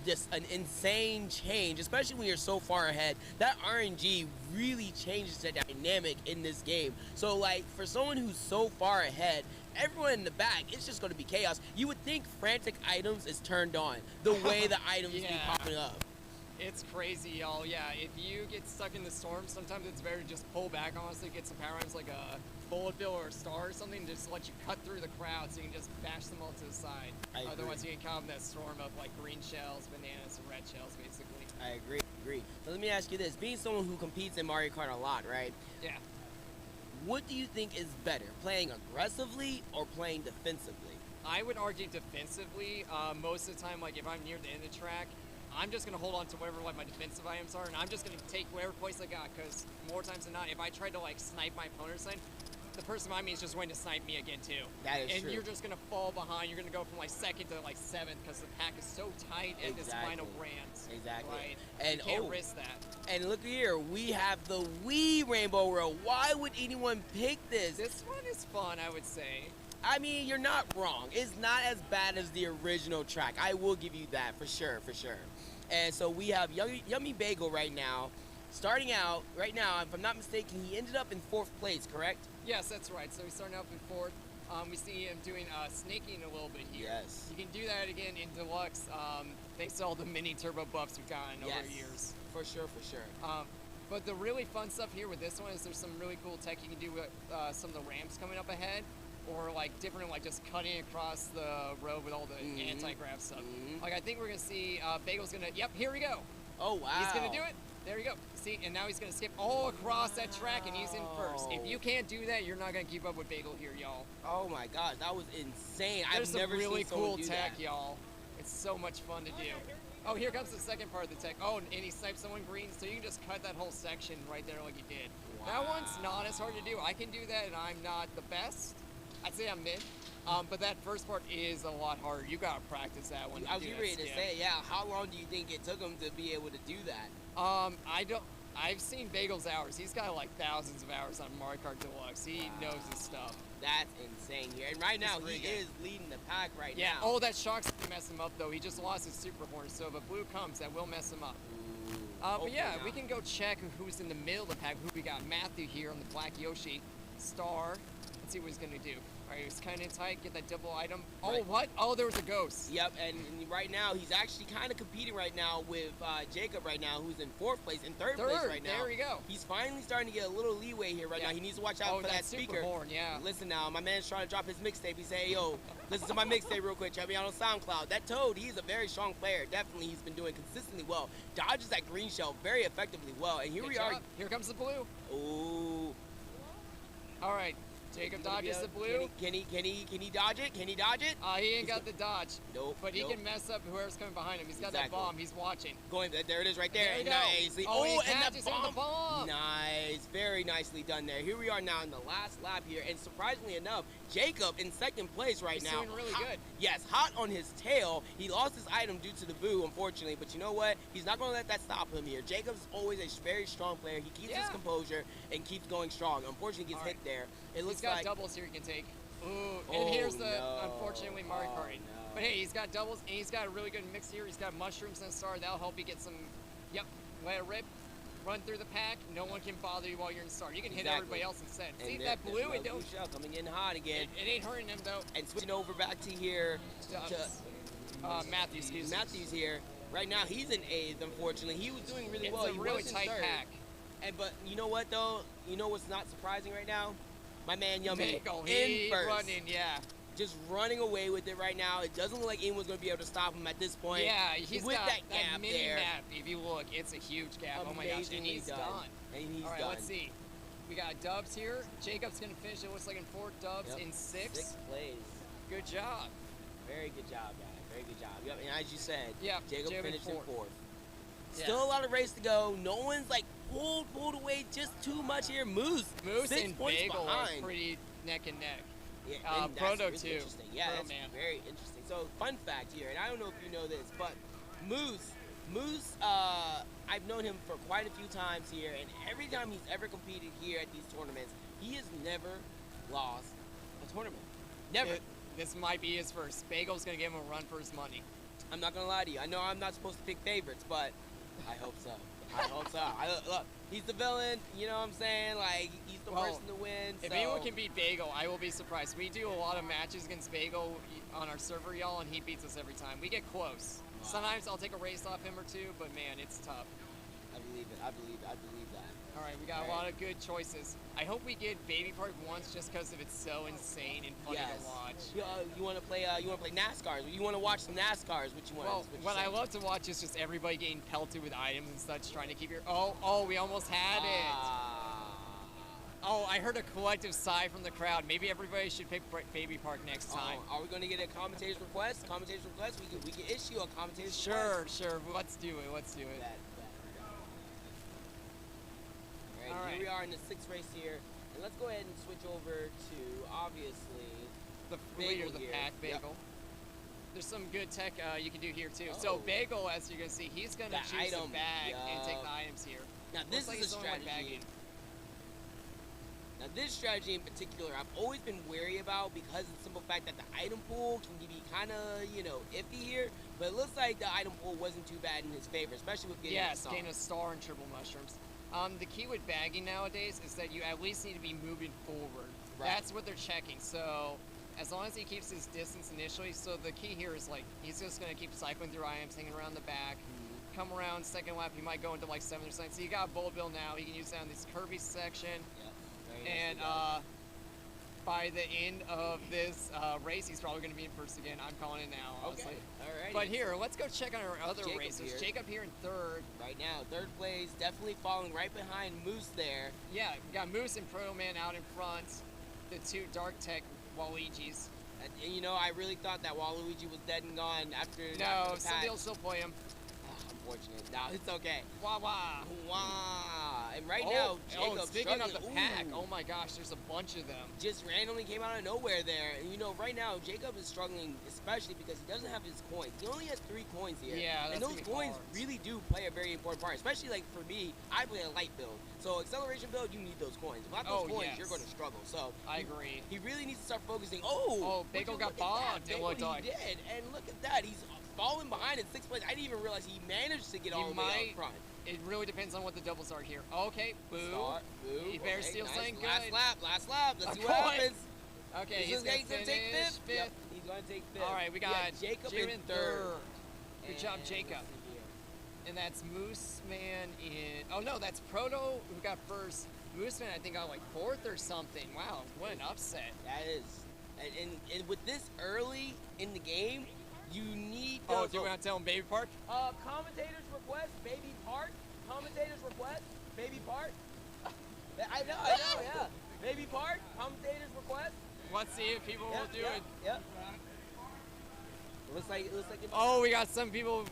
just an insane change, especially when you're so far ahead. That RNG really changes the dynamic in this game. So, like, for someone who's so far ahead, everyone in the back, it's just going to be chaos. You would think frantic items is turned on, the way the items be popping up. It's crazy, y'all. Yeah, if you get stuck in the storm, sometimes it's better to just pull back, honestly, get some power items like a Bullet Bill or a Star or something, just let you cut through the crowd so you can just bash them all to the side. Otherwise, you get caught in that storm of like green shells, bananas, and red shells, basically. I agree. So let me ask you this. Being someone who competes in Mario Kart a lot, right? Yeah. What do you think is better, playing aggressively or playing defensively? I would argue defensively. Most of the time, like if I'm near the end of the track, I'm just going to hold on to whatever like my defensive items are, and I'm just going to take whatever place I got, because more times than not, if I try to like snipe my opponent's lane, the person behind me is just going to snipe me again too. That is and true. You're just going to fall behind. You're going to go from like second to like seventh because the pack is so tight at this final brand. Exactly. Right? And you can't risk that. And look here, we have the Wii Rainbow Road. Why would anyone pick this? This one is fun, I would say. I mean, you're not wrong. It's not as bad as the original track. I will give you that for sure, for sure. And so we have Yummy Bagel right now. Starting out, right now, if I'm not mistaken, he ended up in 4th place, correct? Yes, that's right. So he's starting out in 4th. We see him doing snaking a little bit here. Yes. You can do that again in Deluxe. Thanks to all the mini turbo buffs we've gotten over the years. For sure, for sure. But the really fun stuff here with this one is there's some really cool tech you can do with some of the ramps coming up ahead, or like different, like just cutting across the road with all the anti-grav stuff. Like I think we're gonna see Bagel's gonna. Yep, here we go. Oh wow. He's gonna do it. There you go. See, and now he's gonna skip all across that track, and he's in 1st. If you can't do that, you're not gonna keep up with Bagel here, y'all. Oh my gosh, that was insane. There's I've never some really seen someone cool do tech, that. y'all. It's so much fun to do. Oh, here comes the second part of the tech. Oh, and he snipes someone green, so you can just cut that whole section right there like you did. Wow. That one's not as hard to do. I can do that, and I'm not the best. I'd say I'm mid. But that first part is a lot harder. You gotta practice that one. I was ready to say, yeah. How long do you think it took him to be able to do that? I've seen Bagel's hours. He's got like thousands of hours on Mario Kart Deluxe. He knows his stuff. That's insane here. And right now, he is leading the pack right now. Yeah, oh, that shock's gonna mess him up, though. He just lost his Super Horn, so if a blue comes, that will mess him up. But yeah, we can go check who's in the middle of the pack. Who we got? Matthew here on the Black Yoshi. Star. Let's see what he's gonna do. All right, he's kind of tight. Get that double item. Oh, what? Oh, there was a ghost. Yep, and right now, he's actually kind of competing right now with Jacob right now, who's in 4th place, in third place right now. There we go. He's finally starting to get a little leeway here right now. He needs to watch out for that speaker. Super horn, yeah. Listen now, my man's trying to drop his mixtape. He say, hey, yo, listen to my mixtape real quick. Check me out on SoundCloud. That Toad, he's a very strong player. Definitely, he's been doing consistently well. Dodges that green shell very effectively well. And here we are. Here comes the blue. Ooh. All right. Jacob gonna be dodges the able- blue. Can he dodge it? Can he dodge it? He ain't got the dodge. Nope. But he nope. can mess up whoever's coming behind him. He's got that Exactly. bomb. He's watching. Going there it is right there. There you go. Nicely. Oh, he and catches the him with the bomb. bomb. Nice. Very nicely done there. Here we are now in the last lap here, and surprisingly enough, Jacob in second place right He's now. doing really Hot- good. Yes, hot on his tail. He lost his item due to the boo, unfortunately, but you know what? He's not going to let that stop him here. Jacob's always a very strong player. He keeps his Yeah. composure and keeps going strong. Unfortunately, he gets All hit right. there. It He's looks got like doubles here he can take. Ooh, Oh, and here's the, no. unfortunately, Mario Oh, Kart. no. But hey, he's got doubles, and he's got a really good mix here. He's got mushrooms and a star. That'll help you get some, yep, let it rip. Run through the pack. No one can bother you while you're in star. You can hit Exactly. everybody else instead. And See there- that blue? there's It don't. Blue Shell coming in hot again. It ain't hurting him though. And switching over back to here Matthews, excuse me. Matthews here. Right now he's in 8th, unfortunately. He was doing really It's well. a He really was in tight 3rd. pack. But you know what though? You know what's not surprising right now? My man Yummy Bagel, in he first. running, yeah. Just running away with it right now. It doesn't look like anyone's going to be able to stop him at this point. Yeah, he's with got that gap mini there. map. If you look, it's a huge gap. Oh my gosh, and Amazingly he's done. done. And he's All right, done. let's see. We got Dubs here. Jacob's gonna finish. It looks like in 4 Dubs Yep. in 6. 6th place. Good job. Very good job, guys. Very good job. Yep, and as you said, Yeah, Jacob Jacob in finished in 4th. 4th. Yeah. Still a lot of race to go. No one's like pulled away just too much here. Moose 6 and points Bagel are behind. pretty neck and neck. Yeah, Uh, and that's Proto really too. interesting. Yeah, Proto that's man. very interesting. So, fun fact here, and I don't know if you know this, but Moose, I've known him for quite a few times here, and every time he's ever competed here at these tournaments, he has never lost a tournament. Never. This might be his first. Bagel's gonna give him a run for his money. I'm not gonna lie to you. I know I'm not supposed to pick favorites, but I hope so. I hope so. Look, he's the villain. You know what I'm saying? Like he's the Well, person to win. If so. anyone can beat Bagel, I will be surprised. We do a lot of matches against Bagel on our server, y'all, and he beats us every time. We get close. Wow. Sometimes I'll take a race off him or two, but man, it's tough. I believe it. I believe that. All right, we got All a lot of good choices. I hope we get Baby Park once, just because of it's so insane and funny Yes. to watch. You want to play? You want to play NASCARs? You want to watch some NASCARs? What you want? Well, what I love to watch is just everybody getting pelted with items and such, trying to keep your. Oh, we almost had it. Oh, I heard a collective sigh from the crowd. Maybe everybody should pick Baby Park next time. Are we going to get a commentator's request? Commentator's request? We can issue a commentator's Sure. request. Let's do it. Bet. All right, All here we right. are in the 6th race here, and let's go ahead and switch over to obviously The Bagel leader of the here. pack, Yep. Bagel. There's some good tech you can do here too. Oh. So Bagel, as you're gonna see, he's gonna The choose the item, bag and take yup. the items here. Now Looks this like is he's a only one strategy. bagging. Now this strategy in particular, I've always been wary about because of the simple fact that the item pool can be kind of, iffy here. But it looks like the item pool wasn't too bad in his favor, especially with getting Yes, the gain a star and triple mushrooms. The key with bagging nowadays is that you at least need to be moving forward. Right. That's what they're checking. So as long as he keeps his distance initially, so the key here is like he's just gonna keep cycling through items, hanging around the back. Come around second lap, he might go into like 7 or something. So you got Bullet Bill now. He can use that on this Kirby section. Yep. Very And nicely done. by the end of this race, he's probably going to be in first again. I'm calling it now, honestly. Okay. All right. But here, let's go check on our other Jacob racers. here. Jacob here in 3rd. Right now, 3rd place, definitely falling right behind Moose there. Yeah, we got Moose and Proto Man out in front. The 2 Dark Tech Waluigis. And, I really thought that Waluigi was dead and gone after No, the somebody patch. will still play him. Unfortunate. No, it's okay. Wah wah. Wow. And right now, Jacob speaking of the struggling. pack, Ooh. oh my gosh, there's a bunch of them. Just randomly came out of nowhere there. And right now, Jacob is struggling, especially because he doesn't have his coins. He only has 3 coins here. Yeah, and that's those gonna be coins hard. really do play a very important part, especially like for me, I play a light build. So acceleration build, you need those coins. Without those coins, yes. you're going to struggle. So I agree. He really needs to start focusing. Oh, Bagel would got you look at bombed, that? it looked Bagel, like. he did. And look at that. He's falling behind in 6th place. I didn't even realize he managed to get all the way up front. It really depends on what the doubles are here. Okay, boo. Start, boo. He better Okay, steal nice. something Last good. lap. Let's see what Point. happens. Okay, Is he's this guy gonna gonna take finish 5th? 5th. Yep, he's going to take 5th. All right, we got Jacob Jim in 3rd. Good job, And Jacob. let's see here. And that's Moose Man in. Oh no, that's Proto who got first. Moose Man, I think, got like 4th or something. Wow, what an upset. That is, and with this early in the game, you need. Oh, do you want to tell him Baby Park? Commentators request Baby Park. Commentators request Baby Park. I know, yeah. Baby Park, commentators request. Let's see if people will do it. Yep. It looks like it. Oh, we got some people.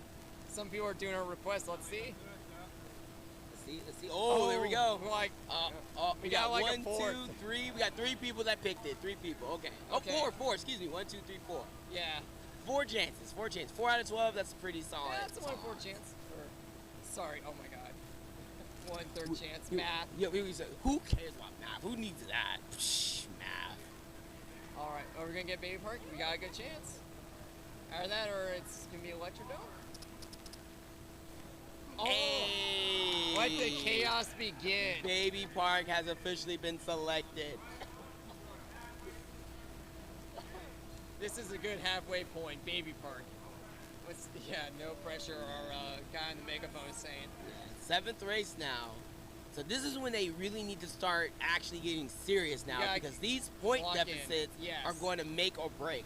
Some people are doing a request. Let's see. Let's see. Oh, there we go. We're like, We got like a 1, fourth. 2, 3. We got 3 people that picked it. 3 people. Okay. Okay. Oh, four. Excuse me. 1, 2, 3, 4. yeah. 4 chances. 4 chances. 4 out of 12. That's pretty solid. Yeah, that's a 1/4 chance. Sorry. Oh my God. 1/3 chance. Math. Yeah. Who cares about math? Who needs that? Psh, math. All right. Are we gonna get Baby Park? We got a good chance. Either that, or it's gonna be Electrodome. Oh. Hey. Let the chaos begin. Baby Park has officially been selected. This is a good halfway point, Baby Park. No pressure, our guy on the megaphone is saying. 7th race now. So this is when they really need to start actually getting serious now, because these point lock deficits in. Yes. are going to make or break.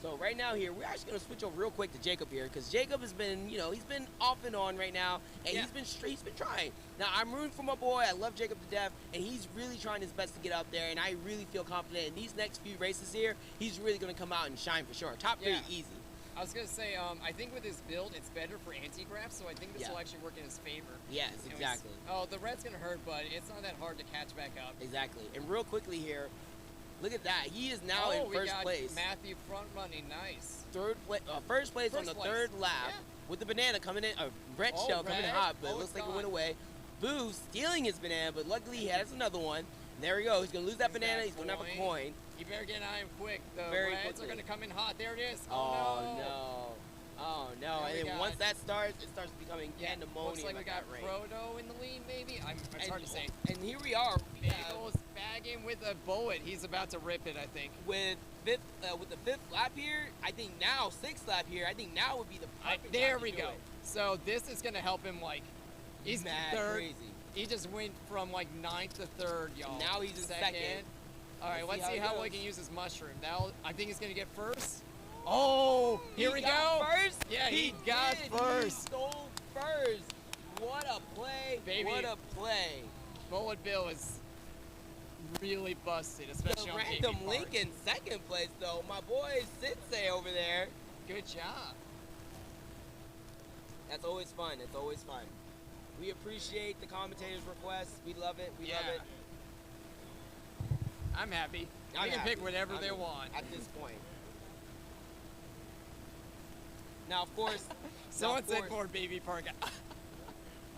So right now here, we're actually going to switch over real quick to Jacob here, because Jacob has been, he's been off and on right now, and he's been trying. Now, I'm rooting for my boy. I love Jacob to death, and he's really trying his best to get out there, and I really feel confident in these next few races here, he's really going to come out and shine for sure. Top 3, easy. I was going to say, I think with his build, it's better for anti-grav, so I think this will actually work in his favor. Yes, exactly. The red's going to hurt, but it's not that hard to catch back up. Exactly. And real quickly here, look at that. He is now in first place. Matthew front running, nice. First place on the third lap with the banana coming in. Red shell coming in hot, but it looks like it went away. Boo stealing his banana, but luckily he has another one. And there we go. He's going to lose that banana. He's going to have a coin. You better get on him quick. The Very reds are going to come in hot. There it is. Oh no. And then once that starts, it starts becoming pandemonium. Looks like we got Frodo in the lead, maybe? It's hard to say. And here we are. Bagel's bagging with a bullet. He's about to rip it, I think. With the 5th lap here, I think now, 6th lap here, I think now would be the perfect There time we to do go. it. So this is going to help him, he's mad third. crazy. He just went from 9th to 3rd, y'all. And now he's in second. All right, let's see how well he can use his mushroom. I think he's going to get first. Oh, here we go. First? Yeah, he got first. He stole first. What a play. Baby. What a play. Bullet Bill is really busted, especially on Random Baby Park. Link in 2nd place, though. My boy Sensei over there. Good job. That's always fun. It's always fun. We appreciate the commentators' requests. We love it. We love it. I'm happy. They can pick whatever they want. At this point. Now, of course. Someone said for Baby Park.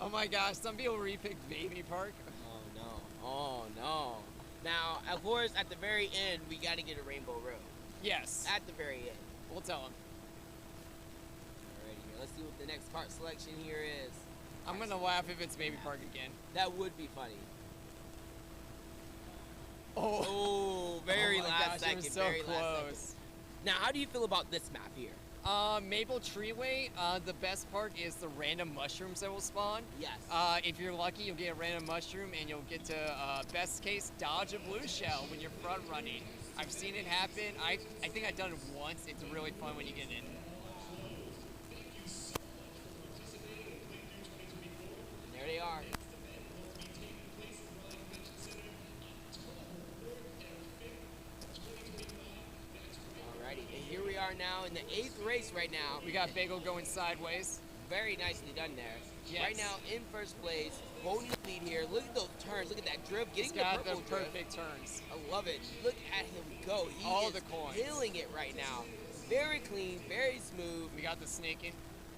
Oh my gosh, some people repicked Baby Park. Oh no. Now, of course, at the very end, we got to get a Rainbow Road. Yes. At the very end. We'll tell them. Alrighty, let's see what the next cart selection here is. I'm going to laugh if it's Baby Park again. That would be funny. Oh, very my last gosh, second. It was so very close. last second. Now, how do you feel about this map here? Maple Treeway, the best part is the random mushrooms that will spawn. Yes. If you're lucky, you'll get a random mushroom and you'll get to, best case, dodge a blue shell when you're front running. I've seen it happen. I think I've done it once. It's really fun when you get in. There they are. Alrighty, and here we are now in the 8th race right now. We got Bagel going sideways. Very nicely done there. Yes. Right now in first place, holding the lead here. Look at those turns. Look at that drift. Getting He's got the purple the drift. perfect turns. I love it. Look at him go. He All is the coins. killing it right now. Very clean, very smooth. We got the snaking.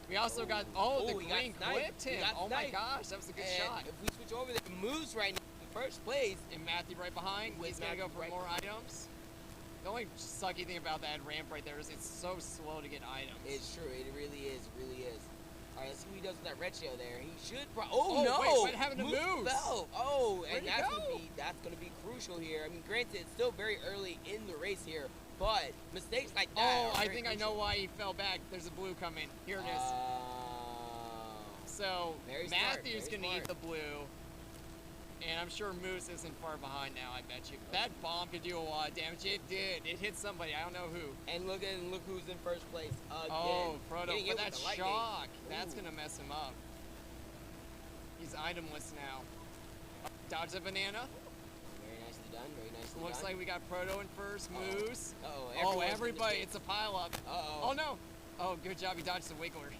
We also got, the we got green sniped. clipped him. We got Oh my sniped. gosh, that was a good And shot. if we switch over there, Moose right now in first place. And Matthew right behind. With He's going to go Matthew for right more items. The only sucky thing about that ramp right there is it's so slow to get items. It's true. It really is. It really is. All right, let's see what he does with that red shell there. He should probably. Oh, no! wait, what happened to Moose Moose? fell. Oh, Where'd and he go? that's gonna be crucial here. I mean, granted, it's still very early in the race here, but mistakes like that. Oh, are I very think I crucial. know why he fell back. There's a blue coming. Here it is. So Very smart, Matthew's very gonna eat smart. the blue, and I'm sure Moose isn't far behind now. I bet you that bomb could do a lot of damage. It did. It hit somebody. I don't know who. And look who's in first place again. Oh, Frodo Getting for hit that with the lightning. shock. That's Ooh. gonna mess him up. He's itemless now. Dodge the banana. Very nicely done. Very nicely Looks done. like we got Proto in first, Moose. Uh-oh, Oh, everyone's in everybody, the it's a pile up. Uh-oh. Oh no. Oh, good job, he dodged the wiggler.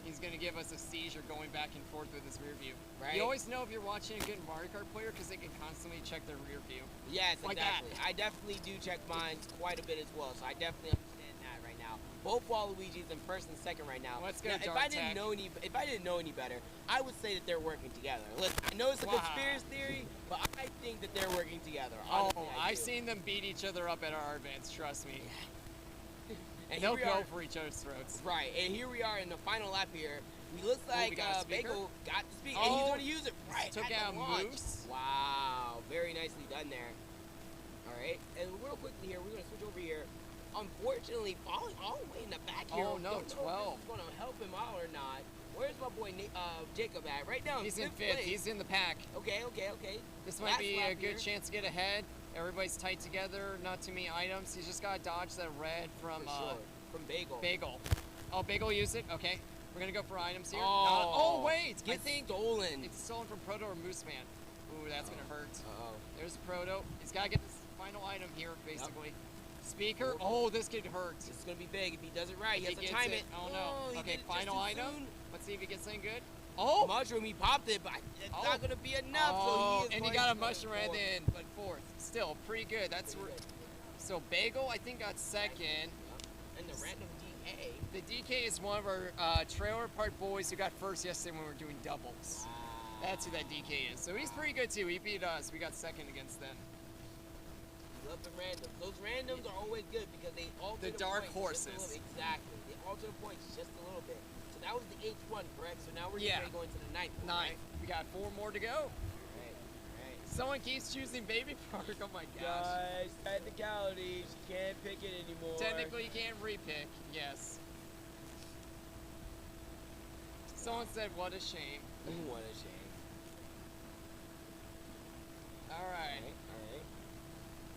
He's gonna give us a seizure going back and forth with his rear view. Right. You always know if you're watching a good Mario Kart player because they can constantly check their rear view. Yes, Like that. exactly. I definitely do check mine quite a bit as well, so I definitely understand that right now. Both Waluigi's in first and second right now. Let's go, Now, Dark if I didn't Tech. know any better, I would say that they're working together. Listen, I know it's a Wow. conspiracy theory, but I think that they're working together. Oh, Honestly, I I've do. seen them beat each other up at our events, trust me. And They'll here we go are, for each other's throats. right? And here we are in the final lap here. We looks like we got a speaker. Bagel got the speaker, and he's Oh, going to use it right took at the out launch. Moose. Wow, very nicely done there. All right, and real quickly here, we're going to switch over here. Unfortunately, falling all the way in the back here. Oh, no, Don't know 12. if this is going to help him out or not. Where's my boy Jacob at? Right now, He's in fifth fifth. place. He's in the pack. Okay. This Last might be lap a good here. chance to get ahead. Everybody's tight together, not too many items. He's just got to dodge that red from For sure. From Bagel. Bagel. Oh, Bagel used it? Okay. We're going to go for items here. Oh, Wait. I Get think stolen. it's stolen from Proto or Moose Man. Ooh, that's going to hurt. Uh-oh. There's Proto. He's got to get this final item here, basically. Speaker. Oh, this kid hurts. This is going to be big if he does it right. If He has to gets time it. Oh, no. he Okay, did it just final too item. soon. Let's see if he gets anything good. Oh! Mushroom, he popped it, but it's Oh. not going to be enough. Oh, So he is and he going got a to go mushroom for and it. then but fourth. Still pretty good. That's Pretty good. so Bagel I think got second. And the random DA. The DK is one of our trailer park boys who got first yesterday when we were doing doubles. That's who that DK is. So he's pretty good too. He beat us. We got second against them. Love the randoms. Those randoms are always good because they alter The dark points just a horses. little- Exactly. They alter the points just a little bit. So that was the H1, correct? So now we're Yeah. getting ready to go into the ninth one, Nine. right? We got 4 more to go. Right. Someone keeps choosing Baby Park. Oh my gosh. Guys, technicalities. You can't pick it anymore. Technically, you can't repick. Yes. Someone said, "What a shame." What a shame. All right. Alright.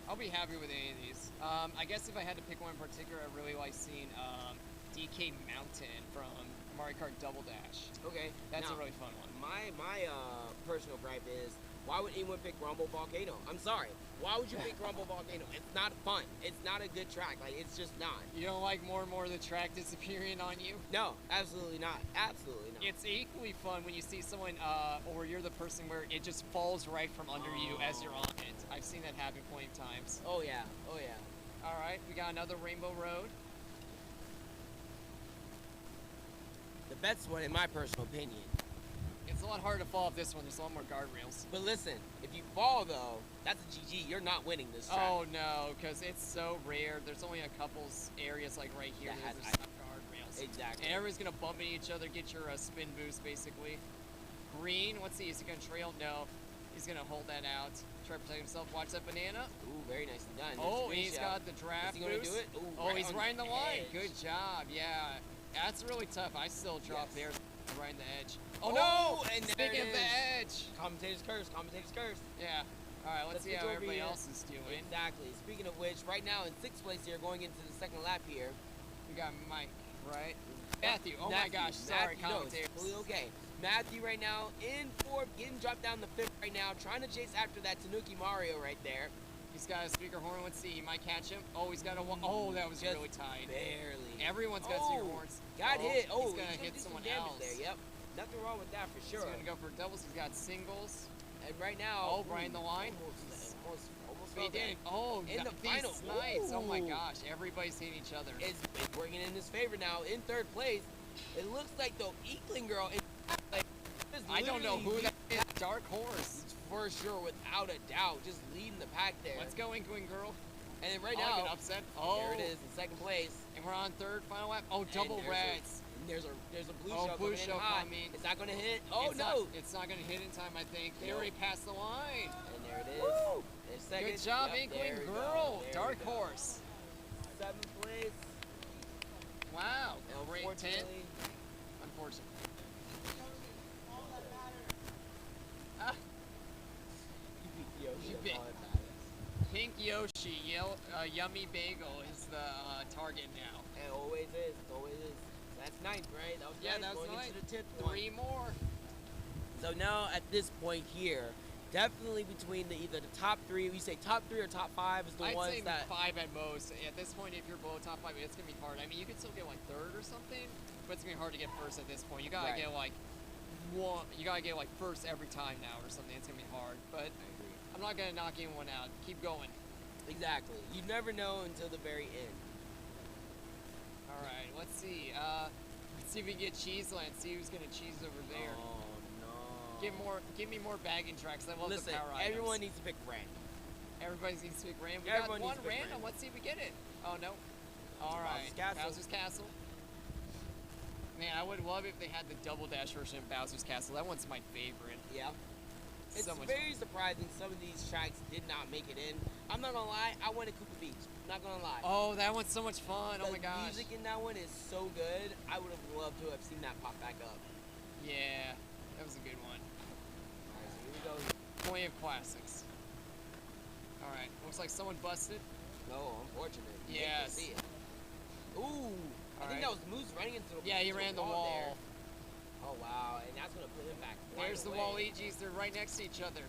I'll be happy with any of these. I guess if I had to pick one in particular, I really like seeing DK Mountain from Mario Kart Double Dash. Okay. That's now, a really fun one. My personal gripe is, why would anyone pick Rumble Volcano? I'm sorry. Why would you pick Rumble Volcano? It's not fun. It's not a good track. Like, it's just not. You don't like more and more of the track disappearing on you? No, absolutely not. Absolutely not. It's equally fun when you see someone, or you're the person where it just falls right from under you as you're on it. I've seen that happen plenty of times. Oh yeah. All right, we got another Rainbow Road. The best one, in my personal opinion. It's a lot harder to fall off this one. There's a lot more guardrails. But listen, if you fall though, that's a GG. You're not winning this track. Oh no, because it's so rare. There's only a couple areas like right here That where has there's not guardrails. Exactly. And everyone's gonna bump into each other, get your spin boost basically. Green, let's see, is he gonna trail? No. He's gonna hold that out. Try to protect himself. Watch that banana. Ooh, very nicely done. There's Oh, a green he's shell. got the draft Is he gonna boost. do it? Ooh, Oh, he's on riding the line. edge. Good job. Yeah, that's really tough. I still drop Yes. there, riding the edge. Oh, Oh, no! and there Speaking it of the is. edge. Commentator's curse. Commentator's curse. Yeah. All right, let's see switch how over everybody here. else is doing. Exactly. Speaking of which, right now in 6th place here, going into the second lap here. We got Mike, right? Matthew. Oh my Matthew, gosh. Sorry, Matthew, no, it's commentators. completely okay. Matthew right now in 4th, getting dropped down to 5th right now, trying to chase after that Tanuki Mario right there. He's got a speaker horn. Let's see. He might catch him. Oh, he's got a one. Oh, that was Just really tight. Barely. Everyone's got speaker horns. Got hit. Oh, he's gonna he's hit do some someone damage else. there. Yep. Nothing wrong with that for He's sure. gonna go for doubles. He's got singles. And right now, Oh, Brian the line. Almost But he fell did. there. Oh, In the these final. snipes. Oh my Ooh. gosh. Everybody's hitting each other. It's working in his favor now. In 3rd place, it looks like the Eakling girl. Like, I don't know who literally that is. Dark Horse. for sure, without a doubt, just leading the pack there. Let's go, Inkling Girl. And then right I like now, an upset. Oh, there it is in 2nd place. And we're on 3rd final lap. Oh, double there's a- reds. There's a blue Oh, shell blue coming shell in hot. coming. It's not gonna hit. Oh It's no! Not, it's not gonna hit in time, I think. They Nope. already passed the line. And there it is. Woo! And second. Good job, Yep, Inkling there we go. Girl. There we Dark go. Horse. 7th place. Wow. Great 10th. Unfortunately, Unfortunate. Ah, Yoshi, You that's bit- all that matters. Pink Yoshi, Yummy Bagel is the target now. It always is. It always is. That's 9th, right? That was Yeah, ninth, that was going nice. into the 10th one. 3 more. So now at this point here, Definitely between either the top 3. You say top 3 or top 5 is the I'd ones say that. 5 at most. At this point, if you're below top 5, it's gonna be hard. I mean, you could still get like 3rd or something, but it's gonna be hard to get 1st at this point. You gotta Right. get like one. You gotta get like 1st every time now or something. It's gonna be hard, but I agree. I'm not gonna knock anyone out. Keep going. Exactly. You never know until the very end. All right, let's see. Let's see if we can get Cheeseland. See who's gonna cheese over there. Oh no. Give me more bagging tracks. I love Listen, the power items. everyone needs to pick random. Everybody needs to pick random. We Everyone got one needs to pick random. random. Let's see if we get it. Oh no. All right. Bowser's Castle. Bowser's Castle. Man, I would love if they had the double dash version of Bowser's Castle. That one's my favorite. Yeah. It's So much very fun. surprising some of these tracks did not make it in. I'm not gonna lie, I wanted Cooper Beach. Not gonna lie. Oh, that one's so much fun. Oh The my gosh. music in that one is so good. I would have loved to have seen that pop back up. Yeah, that was a good one. Alright, so here we go. Plenty of classics. All right, looks like someone busted. No, unfortunate. You hate to Yes. see it. Ooh, I think right. that was Moose running into the Yeah, he into ran the there. wall. Oh wow, and that's gonna put him back. right There's the away. Waluigi's. They're right next to each other.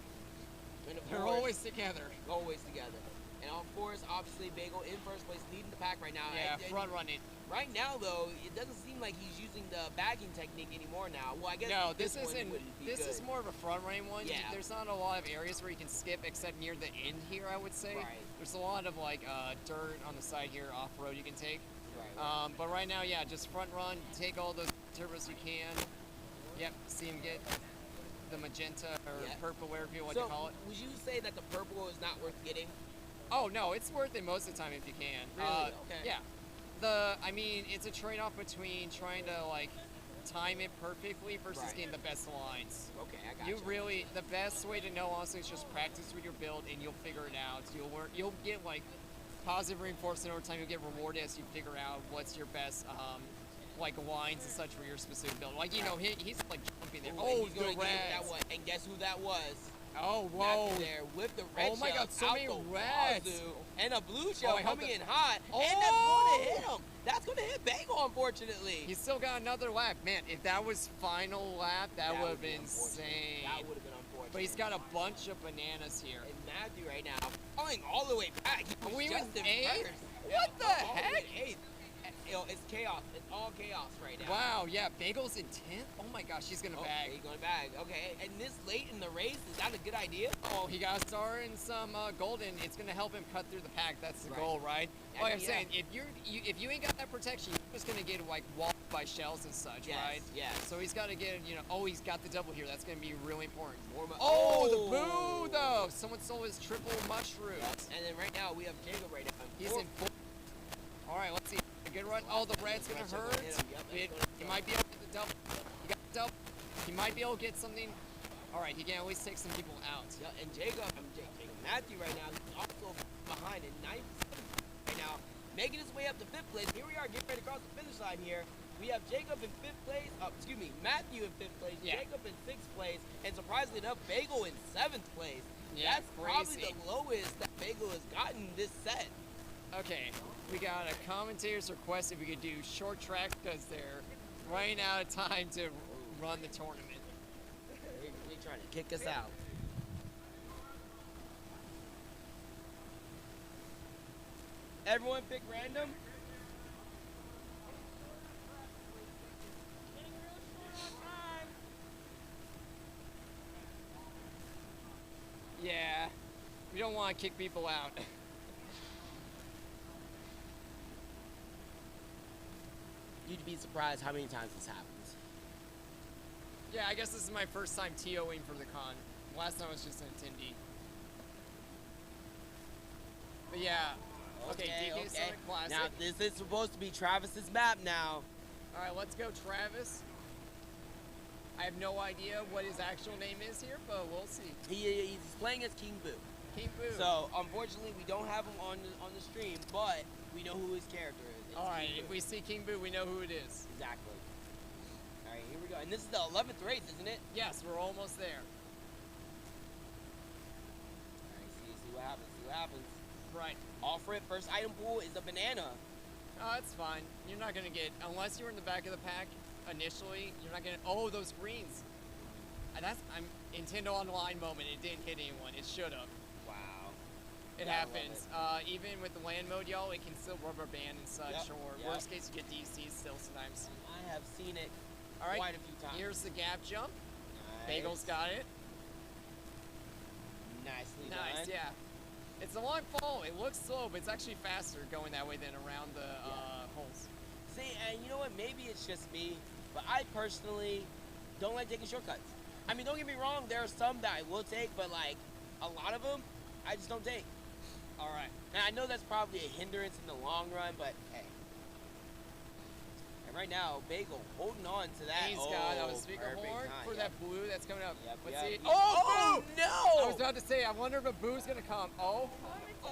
And of They're course, always together. always together. And of course, obviously, Bagel in first place, leading the pack right now. Yeah, And front running. right now, though, it doesn't seem like he's using the bagging technique anymore now. Well, I guess No, this this one isn't. wouldn't be This good. is more of a front running one. Yeah. There's not a lot of areas where you can skip except near the end here. I would say. Right. There's a lot of like dirt on the side here, off road you can take. Right. But right now, yeah, just front run. Take all those turbos you can. Yep. See him get the magenta or Yeah. purple, whatever you want So, to call it. would you say that the purple is not worth getting? Oh no, it's worth it most of the time if you can. Really? Okay. Yeah. I mean, it's a trade-off between trying to like time it perfectly versus Right. getting the best lines. Okay, I got You really, the best way to know honestly is just practice with your build and you'll figure it out. You'll get like positive reinforcement over time. You'll get rewarded as you figure out what's your best like lines and such for your specific build. Like he's like jumping there. Ooh, Oh, and he's gonna the get reds. that one. And guess who that was? Oh, whoa. Matthew there with the red Oh my shell God, so out many the reds. wazoo, and a blue shell Oh, I hope coming in that- hot, Oh! and that's gonna hit him. That's gonna hit Bagel, unfortunately. He's still got another lap. Man, if that was final lap, that would have be been unfortunate. insane. That would have been unfortunate. But he's got a bunch of bananas here. And Matthew right now, falling all the way back. He was We just went in eighth? first. What the all way heck? in eighth. It's chaos. It's all chaos right now. Wow, yeah, Bagel's in 10th? Oh my gosh, he's gonna Oh, bag. he's going to bag. Okay, and this late in the race, is that a good idea? Oh, he got a star and some golden. It's gonna help him cut through the pack. That's the Right. goal, right? Yeah, Like I'm yeah. saying, if you ain't got that protection, you're just gonna get like walled by shells and such, Yes, right? yes. So he's got to get, oh, he's got the double here. That's gonna be really important. Warm up. Oh, the boo though! Someone stole his triple mushroom. Yep. And then right now we have Jacob right now. He's in fourth. All right, let's see. A good run. Oh, the red's gonna Red shell hurt. hit him. Yep, that's He might be able to get the double. He got the double. He might be able to get something. All right, he can always take some people out. Yeah, and Jacob, Matthew right now, he's also behind in ninth right now, making his way up to 5th place. Here we are, getting ready to cross the finish line here. We have Jacob in 5th place, Matthew in 5th place, Yeah. Jacob in 6th place, and surprisingly enough, Bagel in 7th place. Yeah, That's probably crazy. the lowest that Bagel has gotten this set. Okay, we got a commentator's request if we could do short tracks because they're running out of time to run the tournament. They're trying to kick us out. Everyone pick random. Yeah, we don't want to kick people out. You'd be surprised how many times this happens. Yeah, I guess this is my first time TOing for the con. Last time was just an attendee. But yeah, okay, DK Sonic Classic. Now this is supposed to be Travis's map now. All right, let's go, Travis. I have no idea what his actual name is here, but we'll see. He's playing as King Boo. King Boo. So unfortunately, we don't have him on the stream, but we know who his character is. It's all right, King if Boo. we see King Boo, we know who it is. Exactly. All right, here we go. And this is the 11th race, isn't it? Yes, we're almost there. All right, see what happens. See what happens. Right. Off rip, first item pool is a banana. Oh, that's fine. You're not gonna get, unless you're in the back of the pack initially. You're not gonna. Oh, those greens. Nintendo Online moment. It didn't hit anyone. It should have. Wow. It Gotta love happens. Even with the land mode, y'all, it can still rubber band and such, Yep, or yep. worst case, you get DCs still sometimes. I have seen it All right, quite a few times. here's the gap jump. Nice. Bagel's got it. Nicely Nice, done. yeah. It's a long fall. It looks slow, but it's actually faster going that way than around the holes. See, and you know what? Maybe it's just me, but I personally don't like taking shortcuts. I mean, don't get me wrong. There are some that I will take, but like a lot of them, I just don't take. All right. And I know that's probably a hindrance in the long run, but hey. And right now, Bagel holding on to that. He's got a speaker perfect horn time. for Yep. that blue that's coming up. Yep, Let's yep. see. He- Oh, I no! was about to say, I wonder if a boo's gonna come. Oh.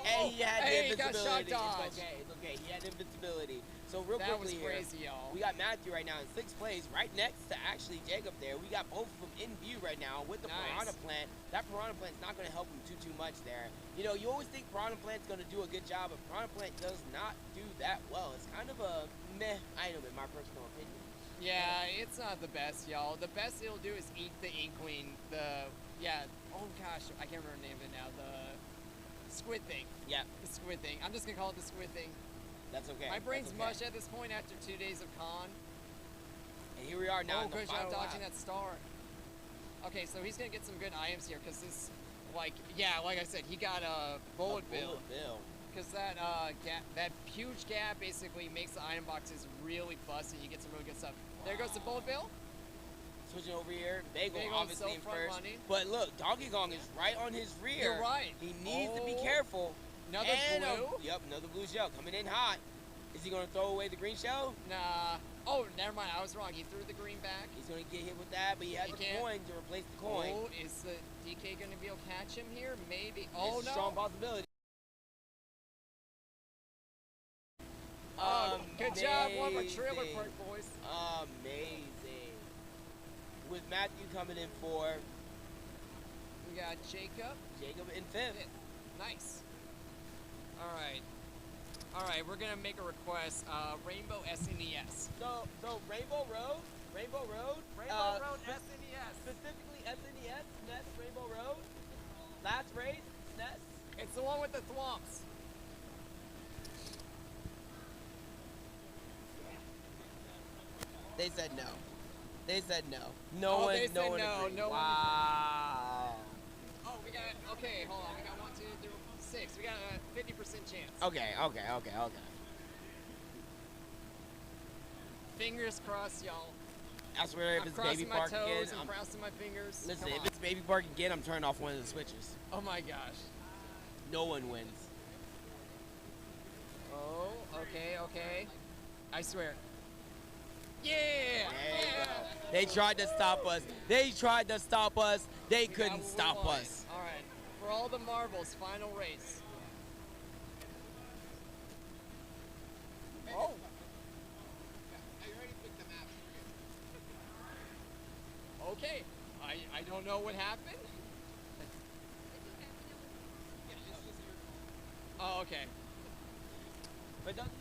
And he had Hey, he the got invincibility. shock dodge. It's okay. It's okay. He had invincibility. So real That was quickly here, crazy, y'all. we got Matthew right now in 6th place, right next to actually Jacob there. We got both of them in view right now with the Nice. Piranha Plant. That Piranha Plant's not going to help him too much there. You know, you always think Piranha Plant's going to do a good job, but Piranha Plant does not do that well. It's kind of a meh item in my personal opinion. Yeah, it's not the best, y'all. The best it'll do is eat the Inkling. Oh gosh, I can't remember the name of it now. The squid thing. Yeah, The squid thing. I'm just gonna call it the squid thing. that's okay. My brain's that's okay. mush at this point after 2 days of con. And here we are now in the good job final dodging lap. that star. Okay, so he's gonna get some good items here because this, like I said, he got a bullet bill. Because that that huge gap basically makes the item boxes really busty. You get some really good stuff. There goes the bullet bill. Switching over here, Bagel Bagel's obviously so in front first. running. But look, Donkey Kong is right on his rear. You're right. He needs to be Oh. careful. Another And blue. Yep, another blue shell coming in hot. Is he going to throw away the green shell? Nah. Oh, never mind. I was wrong. He threw the green back. He's going to get hit with that, but he has He the can't. coin to replace the coin. Oh, is the DK gonna be able to catch him here? Maybe. It's Oh a no. strong possibility. Good job. One more trailer Amazing. park, boys. Amazing. With Matthew coming in for We got Jacob. Jacob in 5th. Nice. All right, we're gonna make a request. Rainbow SNES. So Rainbow Road, Rainbow Road SNES. specifically SNES, SNES, Rainbow Road, Last Race, SNES. It's the one with the thwomps. They said no. They said no. Oh, they said no one no, agreed. no one Wow. Oh, we got. Okay, hold on. We got 1, 2, 3, 4, 6. We got a 50% chance. Okay. Fingers crossed, y'all. I swear if I'm it's crossing Baby my Park toes. again, I'm crossing my fingers. listen, Come if on. it's Baby Park again, I'm turning off one of the switches. Oh my gosh. No one wins. Oh, okay. I swear. Yeah! There you Yeah! go. They tried to stop us. They We got couldn't what we stop wanted. us. All right. For all the marbles, final race. Oh. Okay. I don't know what happened. Oh, okay. But doesn't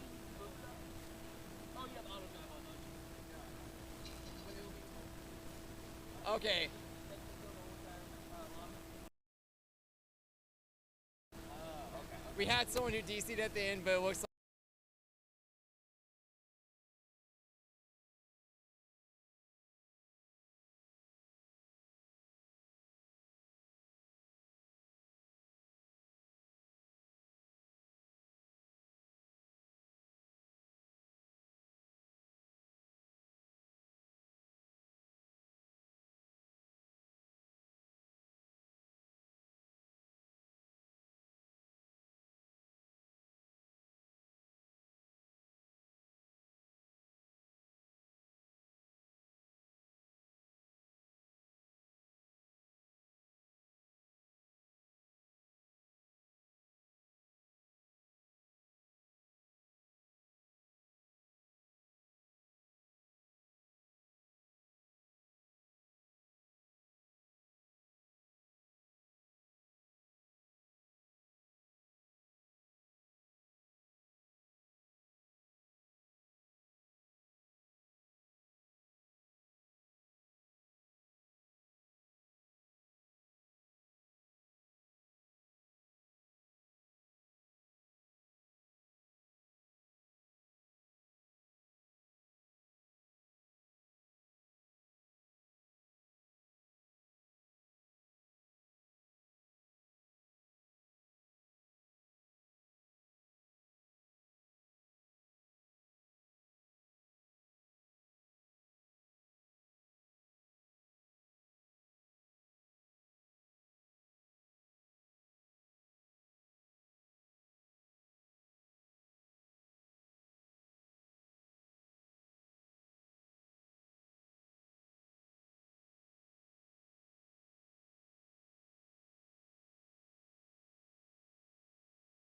Okay. We had someone who DC'd at the end, but it looks like